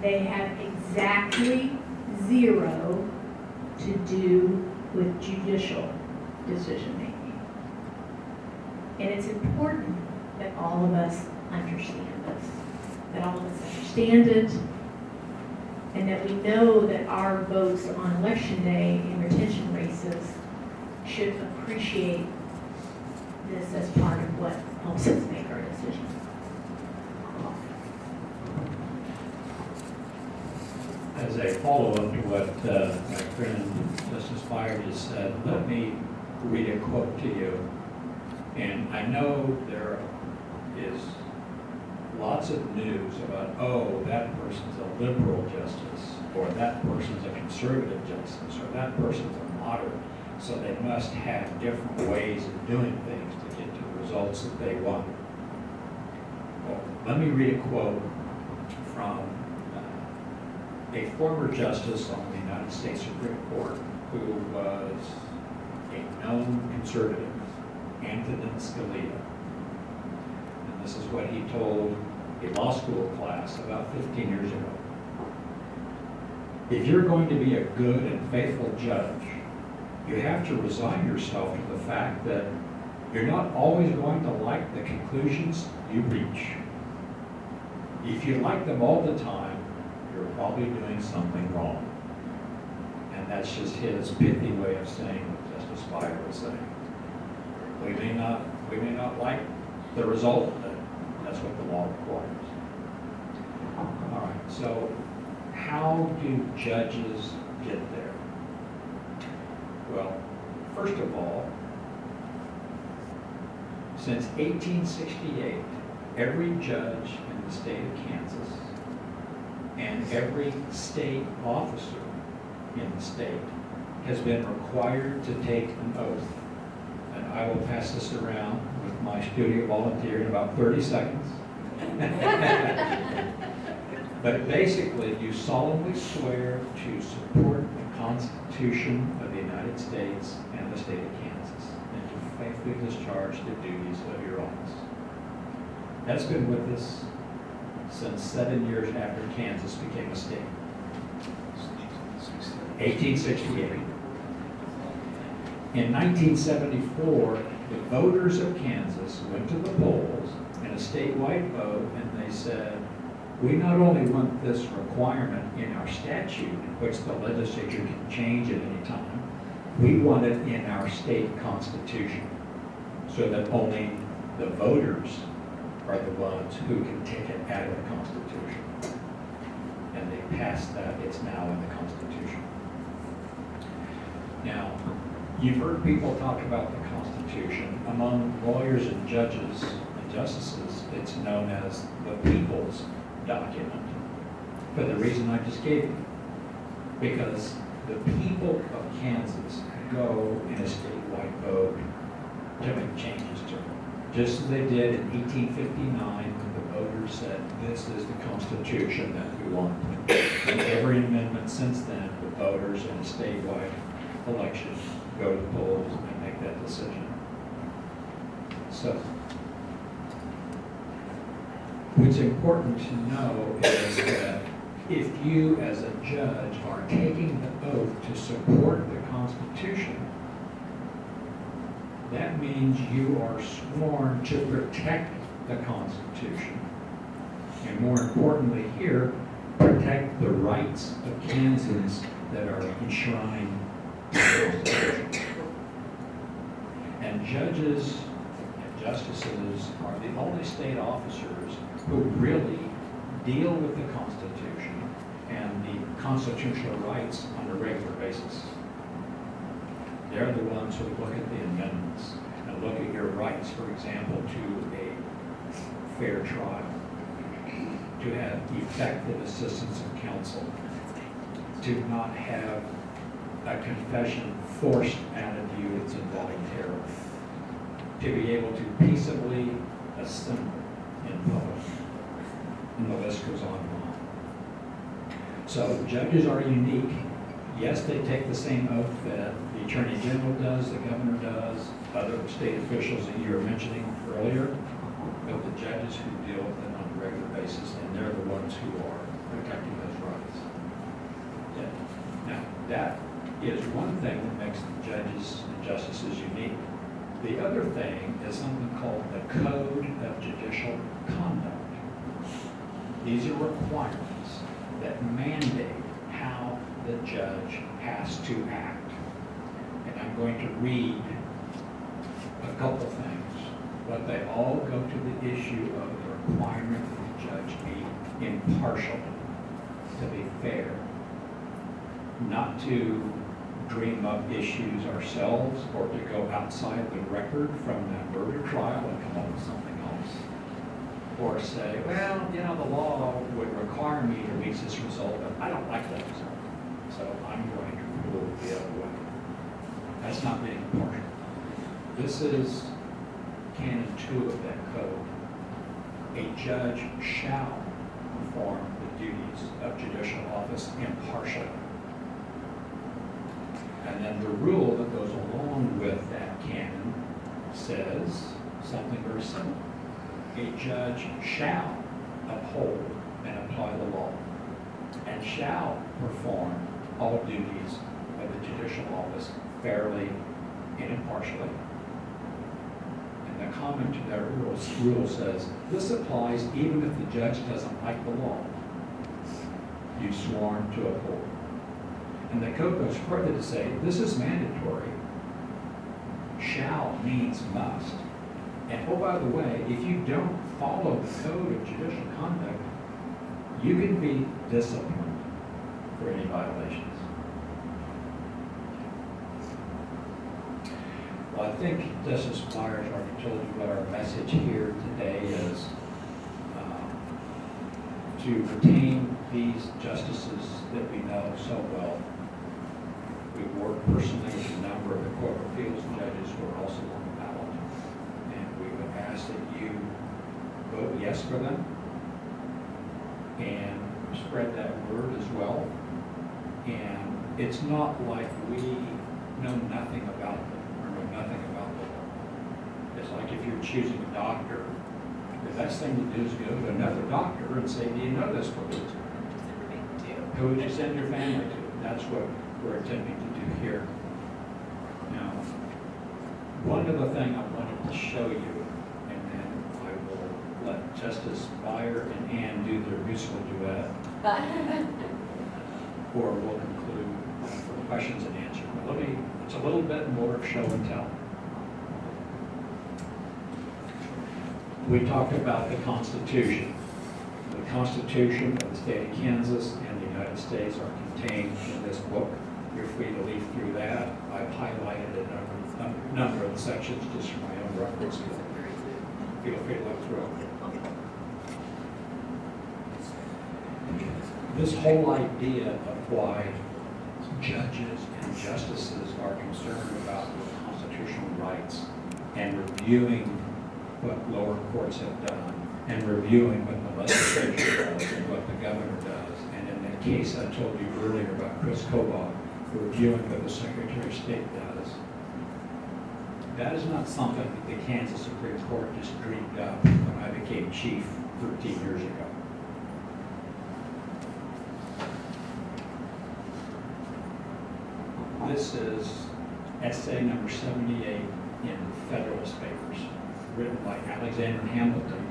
They have exactly 0 to do with judicial decision-making. And it's important that all of us understand this, that all of us understand it, and that we know that our votes on election day in retention races should appreciate this as part of what helps us make our decisions. As a follow-up to what my friend Justice Beier just said, let me read a quote to you. And I know there is lots of news about, oh, that person's a liberal justice, or that person's a conservative justice, or that person's a moderate. So they must have different ways of doing things to get to the results that they want. Well, let me read a quote from a former justice on the United States Supreme Court who was a known conservative, Antonin Scalia. And this is what he told a law school class about 15 years ago. If you're going to be a good and faithful judge, you have to resign yourself to the fact that you're not always going to like the conclusions you reach. If you like them all the time, you're probably doing something wrong. And that's just his pithy way of saying what Justice Beier was saying. We may not like the result, but that's what the law requires. All right, so how do judges get there? Well, first of all, since 1868, every judge in the state of Kansas and every state officer in the state has been required to take an oath. And I will pass this around with my studio volunteer in about 30 seconds. But basically, you solemnly swear to support the Constitution of the United States and the state of Kansas, and to faithfully discharge the duties of your office. That's been with us since 7 years after Kansas became a state. 1868. In 1974, the voters of Kansas went to the polls in a statewide vote, and they said, we not only want this requirement in our statute, which the legislature can change at any time, we want it in our state constitution, so that only the voters are the ones who can take it out of the Constitution. And they passed that, it's now in the Constitution. Now, you've heard people talk about the Constitution. Among lawyers and judges and justices, it's known as the people's document, for the reason I just gave you. Because the people of Kansas go in a statewide vote to make changes to it. Just as they did in 1859, when the voters said, this is the Constitution that we want. And every amendment since then, the voters in a statewide election go to the polls and make that decision. So, what's important to know is that if you as a judge are taking the oath to support the Constitution, that means you are sworn to protect the Constitution. And more importantly here, protect the rights of Kansans that are enshrined in the Constitution. And judges and justices are the only state officers who really deal with the Constitution and the constitutional rights on a regular basis. They're the ones who look at the amendments and look at your rights, for example, to a fair trial, to have effective assistance of counsel, to not have a confession forced out of you that's involuntary, to be able to peaceably assemble in public. And the list goes on and on. So judges are unique. Yes, they take the same oath that the Attorney General does, the Governor does, other state officials that you were mentioning earlier, but the judges who deal with it on a regular basis, and they're the ones who are protecting those rights. Yeah. Now, that is one thing that makes the judges and justices unique. The other thing is something called the Code of Judicial Conduct. These are requirements that mandate how the judge has to act. And I'm going to read a couple things, but they all go to the issue of the requirement that the judge be impartial, to be fair, not to dream up issues ourselves or to go outside the record from that murder trial and come up with something else. Or say, well, you know, the law would require me to reach this result, but I don't like that result. So I'm going to rule the other way. That's not being impartial. This is canon 2 of that code. A judge shall perform the duties of judicial office impartially. And then the rule that goes along with that canon says something very similar. A judge shall uphold and apply the law and shall perform all duties of the judicial office fairly and impartially. And the comment to that rule says, this applies even if the judge doesn't like the law you've sworn to uphold. And the code goes further to say, this is mandatory. Shall means must. And oh, by the way, if you don't follow the code of judicial conduct, you can be disciplined for any violations. Well, I think Justice Beier already told you what our message here today is. To retain these justices that we know so well. We've worked personally with a number of the court of appeals judges who are also on the ballot. And we would ask that you vote yes for them and spread that word as well. And it's not like we know nothing about them or know nothing about the law. It's like if you're choosing a doctor, the best thing to do is go to another doctor and say, do you know this person? Who would you send your family to? That's what we're attempting to do here. Now, one other thing I wanted to show you, and then I will let Justice Beier and Ann do their musical duet, or we'll conclude for questions and answers. But it's a little bit more of show and tell. We talked about the Constitution. The Constitution of the state of Kansas and the United States are contained in this book. You're free to leaf through that. I've highlighted a number of the sections just for my own reference. Feel free to look through. This whole idea of why judges and justices are concerned about constitutional rights and reviewing what lower courts have done and reviewing what the legislature does and what the governor does. And in that case I told you earlier about Chris Kobach, reviewing what the Secretary of State does. That is not something that the Kansas Supreme Court just dreamed up when I became chief 13 years ago. This is essay number 78 in Federalist Papers, written by Alexander Hamilton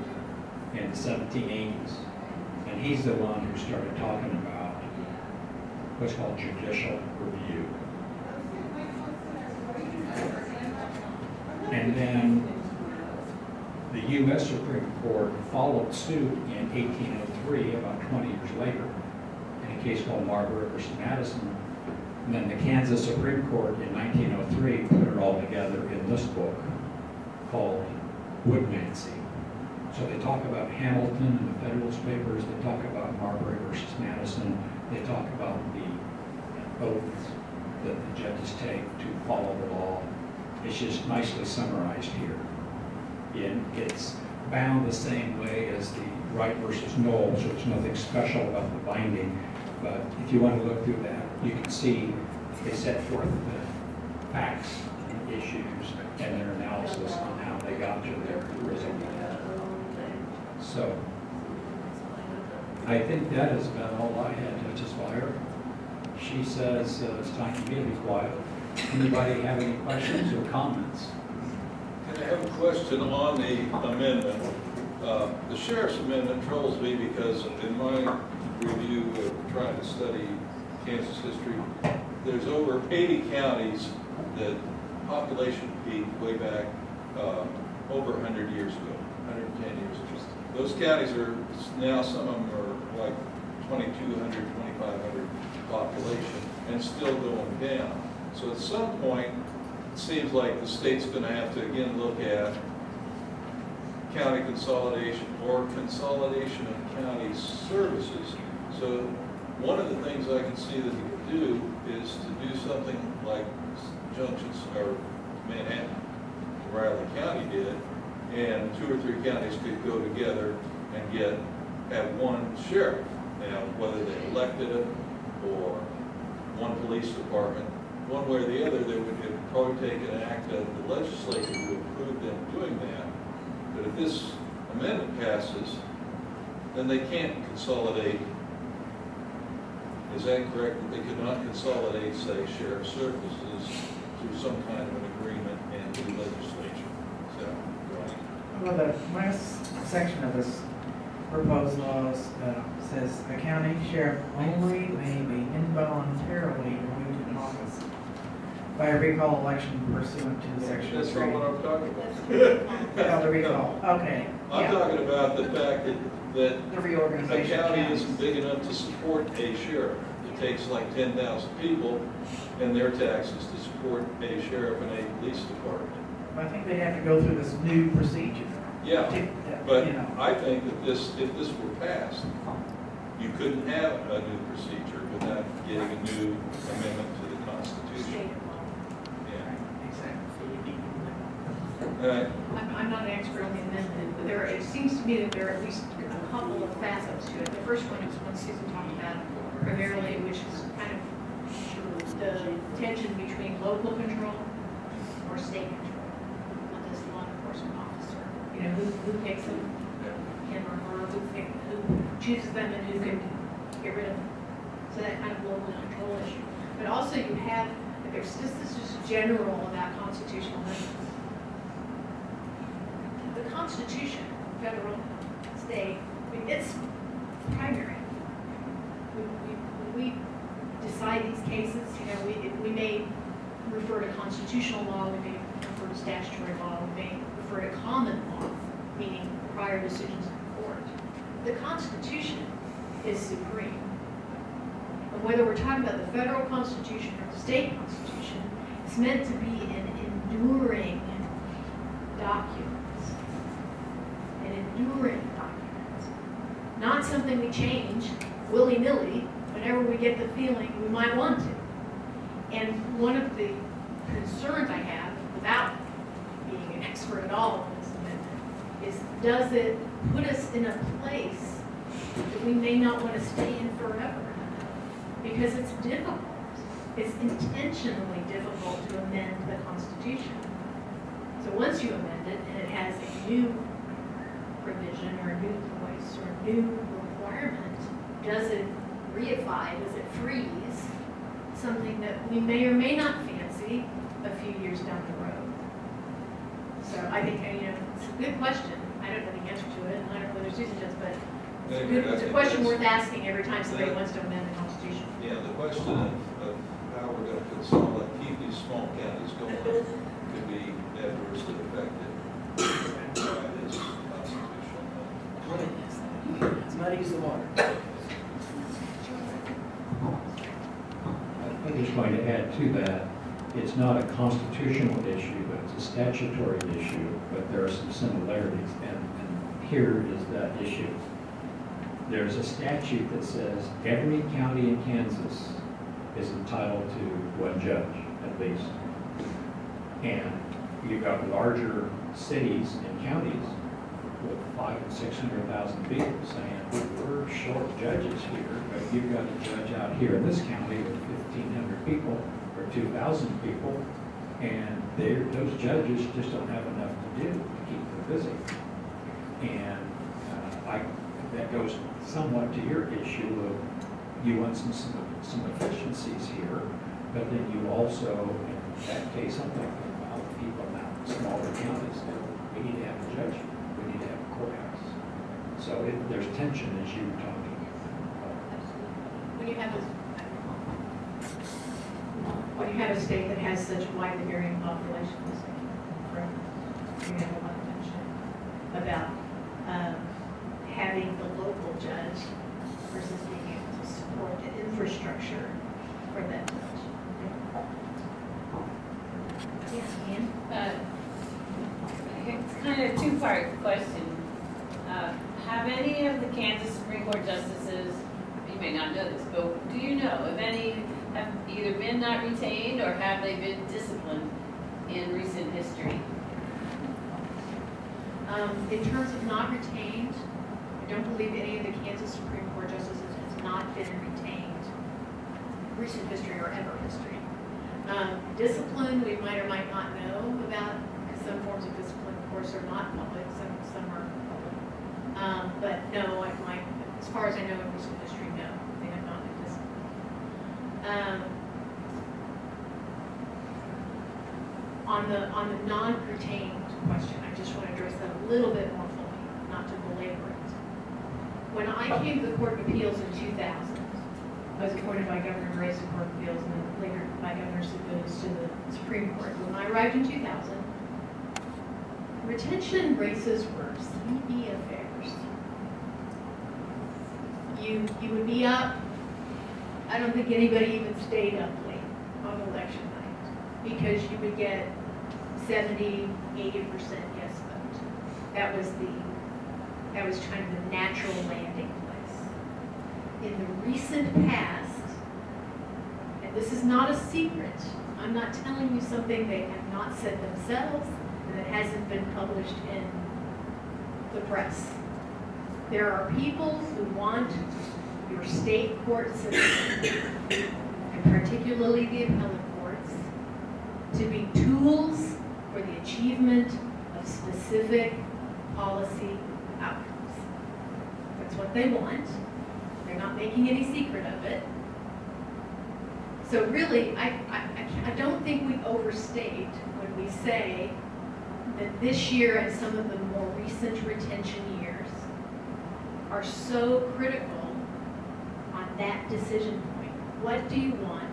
in the 1780s. And he's the one who started talking about what's called judicial review. And then the U.S. Supreme Court followed suit in 1803, about 20 years later, in a case called Marbury versus Madison. And then the Kansas Supreme Court in 1903 put it all together in this book called Woodmansey. So they talk about Hamilton in the Federalist Papers, they talk about Marbury versus Madison, they talk about the oaths that the judges take to follow the law. It's just nicely summarized here. And it's bound the same way as the Wright versus Knoll, so it's nothing special about the binding. But if you want to look through that, you can see they set forth the facts and issues and their analysis on how they got to their result. So I think that is about all I had, Justice Beier. She says it's time for me to be quiet. Anybody have any questions or comments? And I have a question on the amendment. The sheriff's amendment troubles me because in my review of trying to study Kansas history, there's over 80 counties that population peaked way back over 100 years ago, 110 years ago. Those counties are now, some of them are like 2,200, 2,500 population. and still going down. So at some point, it seems like the state's gonna have to again look at county consolidation or consolidation of county services. So one of the things I can see that we could do is to do something like Junctions or Manhattan, Riley County did, and 2 or 3 counties could go together and have one sheriff. Now, whether they elected him or one police department, one way or the other, it would probably take an act of the legislature to approve them doing that. But if this amendment passes, then they can't consolidate. Is that correct? That they could not consolidate, say, sheriff services through some kind of an agreement and the legislature. Is that right? Well, the last section of this proposed laws says a county sheriff only may be involuntarily removed in office by a recall election pursuant to section 3. That's not what I'm talking Oh, the about. recall, okay. I'm Yeah. talking about the fact that The a reorganization of county counties. isn't big enough to support a sheriff. It takes like 10,000 people and their taxes to support a sheriff and a police department. I think they have to go through this new procedure. Yeah, to- but you know. I think that if this were passed, you couldn't have a new procedure without getting a new amendment to the Constitution. Yeah. Exactly. I'm not an expert on the amendment, but it seems to me that there are at least a couple of facets to it. The first one is one Susan talked about primarily, which is kind of the tension between local control or state control. What does the law enforcement officer, who picks them, him or her, who chooses them and who can get rid of them. So that kind of local control issue. But also you have, there's just this is general about constitutional amendments. The Constitution, federal, state, it's primary. When we decide these cases, we may refer to constitutional law, we may refer to statutory law, we may refer to common law, meaning prior decisions of the court. The Constitution is supreme. And whether we're talking about the federal Constitution or the state Constitution, it's meant to be an enduring document. An enduring document. Not something we change willy-nilly whenever we get the feeling we might want to. And one of the concerns I have, without being an expert at all on this amendment, is does it put us in a place that we may not want to stay in forever? Because it's difficult. It's intentionally difficult to amend the Constitution. So once you amend it and it has a new provision or a new voice or a new requirement, does it reify, does it freeze something that we may or may not fancy a few years down the road? So I think, it's a good question. I don't know the answer to it, and I don't know whether Susan does, but it's a question worth asking every time somebody wants to amend the Constitution. Yeah, the question of how we're going to consolidate, keep these small counties going could be adversely affected by this constitutional amendment. It's muddies the water. I'm just going to add to that, it's not a constitutional issue, but it's a statutory issue, but there are some similarities, and here is that issue. There's a statute that says every county in Kansas is entitled to one judge, at least. And you've got larger cities and counties with 500,000 and 600,000 people saying, we're short judges here, but you've got a judge out here in this county with 1,500 people or 2,000 people, and those judges just don't have enough to do to keep them busy. And that goes somewhat to your issue of you want some efficiencies here, but then you also, in that case, I'm talking about people now in smaller counties, we need to have a judge, we need to have a courthouse. So there's tension as you were talking about. When you have a state that has such a widely varying population, you have a lot of tension about having the local judge versus being able to support the infrastructure for them to kind of two-part question. Have any of the Kansas Supreme Court justices, you may not know this, but do you know if any have either been not retained or have they been disciplined in recent history? In terms of not retained, I don't believe any of the Kansas Supreme Court justices has not been retained in recent history or ever history. Discipline, we might or might not know about, because some forms of discipline, of course, are not public, some are public. But no, as far as I know in recent history, no, they have not been disciplined. On the non-retained question, I just want to address that a little bit more fully, not to belabor it. When I came to the Court of Appeals in 2000, I was appointed by Governor Gray's to Court of Appeals and then later by Governor Sebelius to the Supreme Court. When I arrived in 2000, retention races were sleepy affairs. You would be up, I don't think anybody even stayed up late on election night because you would get 70, 80% yes vote. That was kind of the natural landing place. In the recent past, and this is not a secret, I'm not telling you something they have not said themselves and that hasn't been published in the press. There are people who want your state court system, and particularly the appellate courts, to be tools for the achievement of specific policy outcomes. That's what they want. They're not making any secret of it. So really, I don't think we overstate when we say that this year and some of the more recent retention years are so critical on that decision point. What do you want?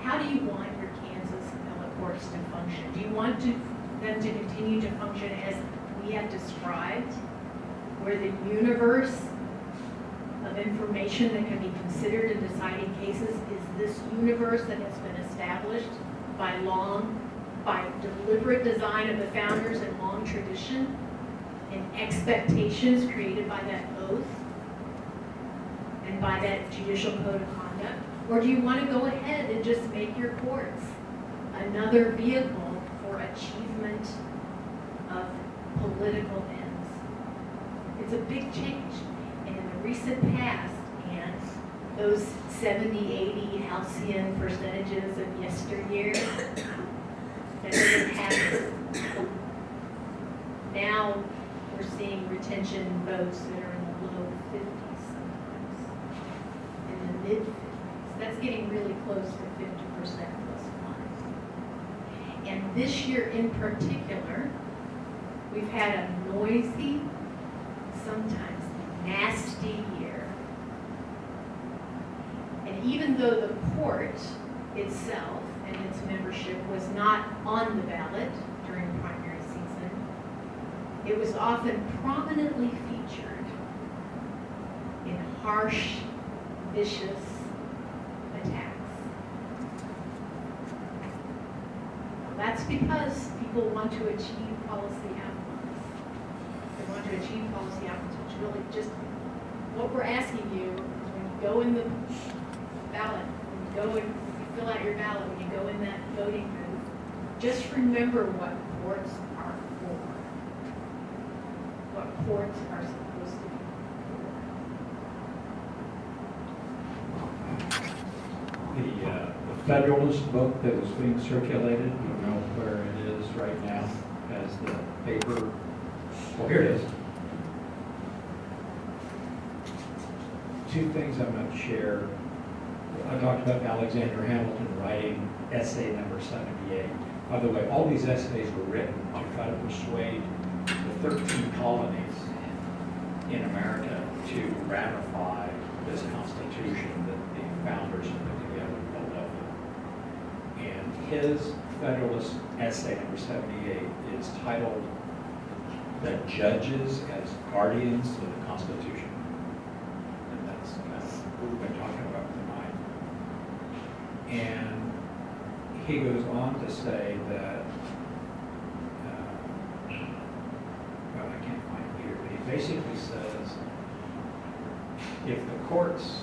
How do you want your Kansas appellate courts to function? Do you want them to continue to function as we have described, where the universe of information that can be considered in deciding cases is this universe that has been established by deliberate design of the founders and long tradition and expectations created by that oath and by that judicial code of conduct? Or do you want to go ahead and just make your courts another vehicle for achievement of political ends? It's a big change. And in the recent past, and those 70, 80 halcyon percentages of yesteryear, that doesn't happen. Now we're seeing retention votes that are in the low 50s sometimes, in the mid 50s. That's getting really close to 50% plus one. And this year in particular, we've had a noisy, sometimes nasty year. And even though the court itself and its membership was not on the ballot during primary season, it was often prominently featured in harsh, vicious attacks. That's because people want to achieve policy outcomes. They want to achieve policy outcomes, which really just, what we're asking you is when you go in the ballot, when you go and you fill out your ballot, when you go in that voting booth, just remember what courts are for. What courts are supposed to be The Federalist book that was being circulated, you know where it is right now, as the paper, well, here it is. Two things I'm going to share. I talked about Alexander Hamilton writing essay number 78. By the way, all these essays were written to try to persuade the 13 colonies in America to ratify this Constitution that the founders put together in Philadelphia. And his Federalist essay number 78 is titled "The Judges as Guardians of the Constitution." And that's kind of what we've been talking about tonight. And he goes on to say that basically says, if the courts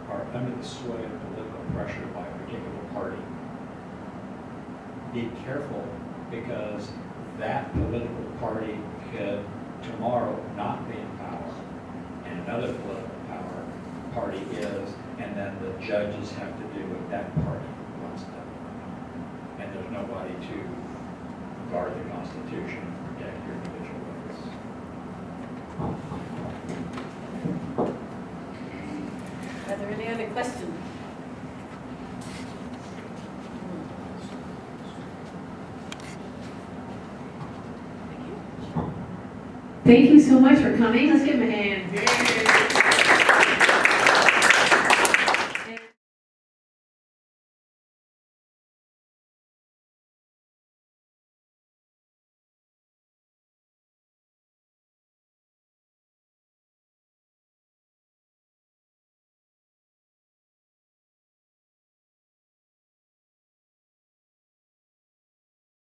are under the sway of political pressure by a particular party, be careful, because that political party could tomorrow not be in power, and another political party is, and then the judges have to do what that party wants done. And there's nobody to guard the Constitution and protect your individual rights. Are there any other questions? Thank you so much for coming. Let's give him a hand. Very, very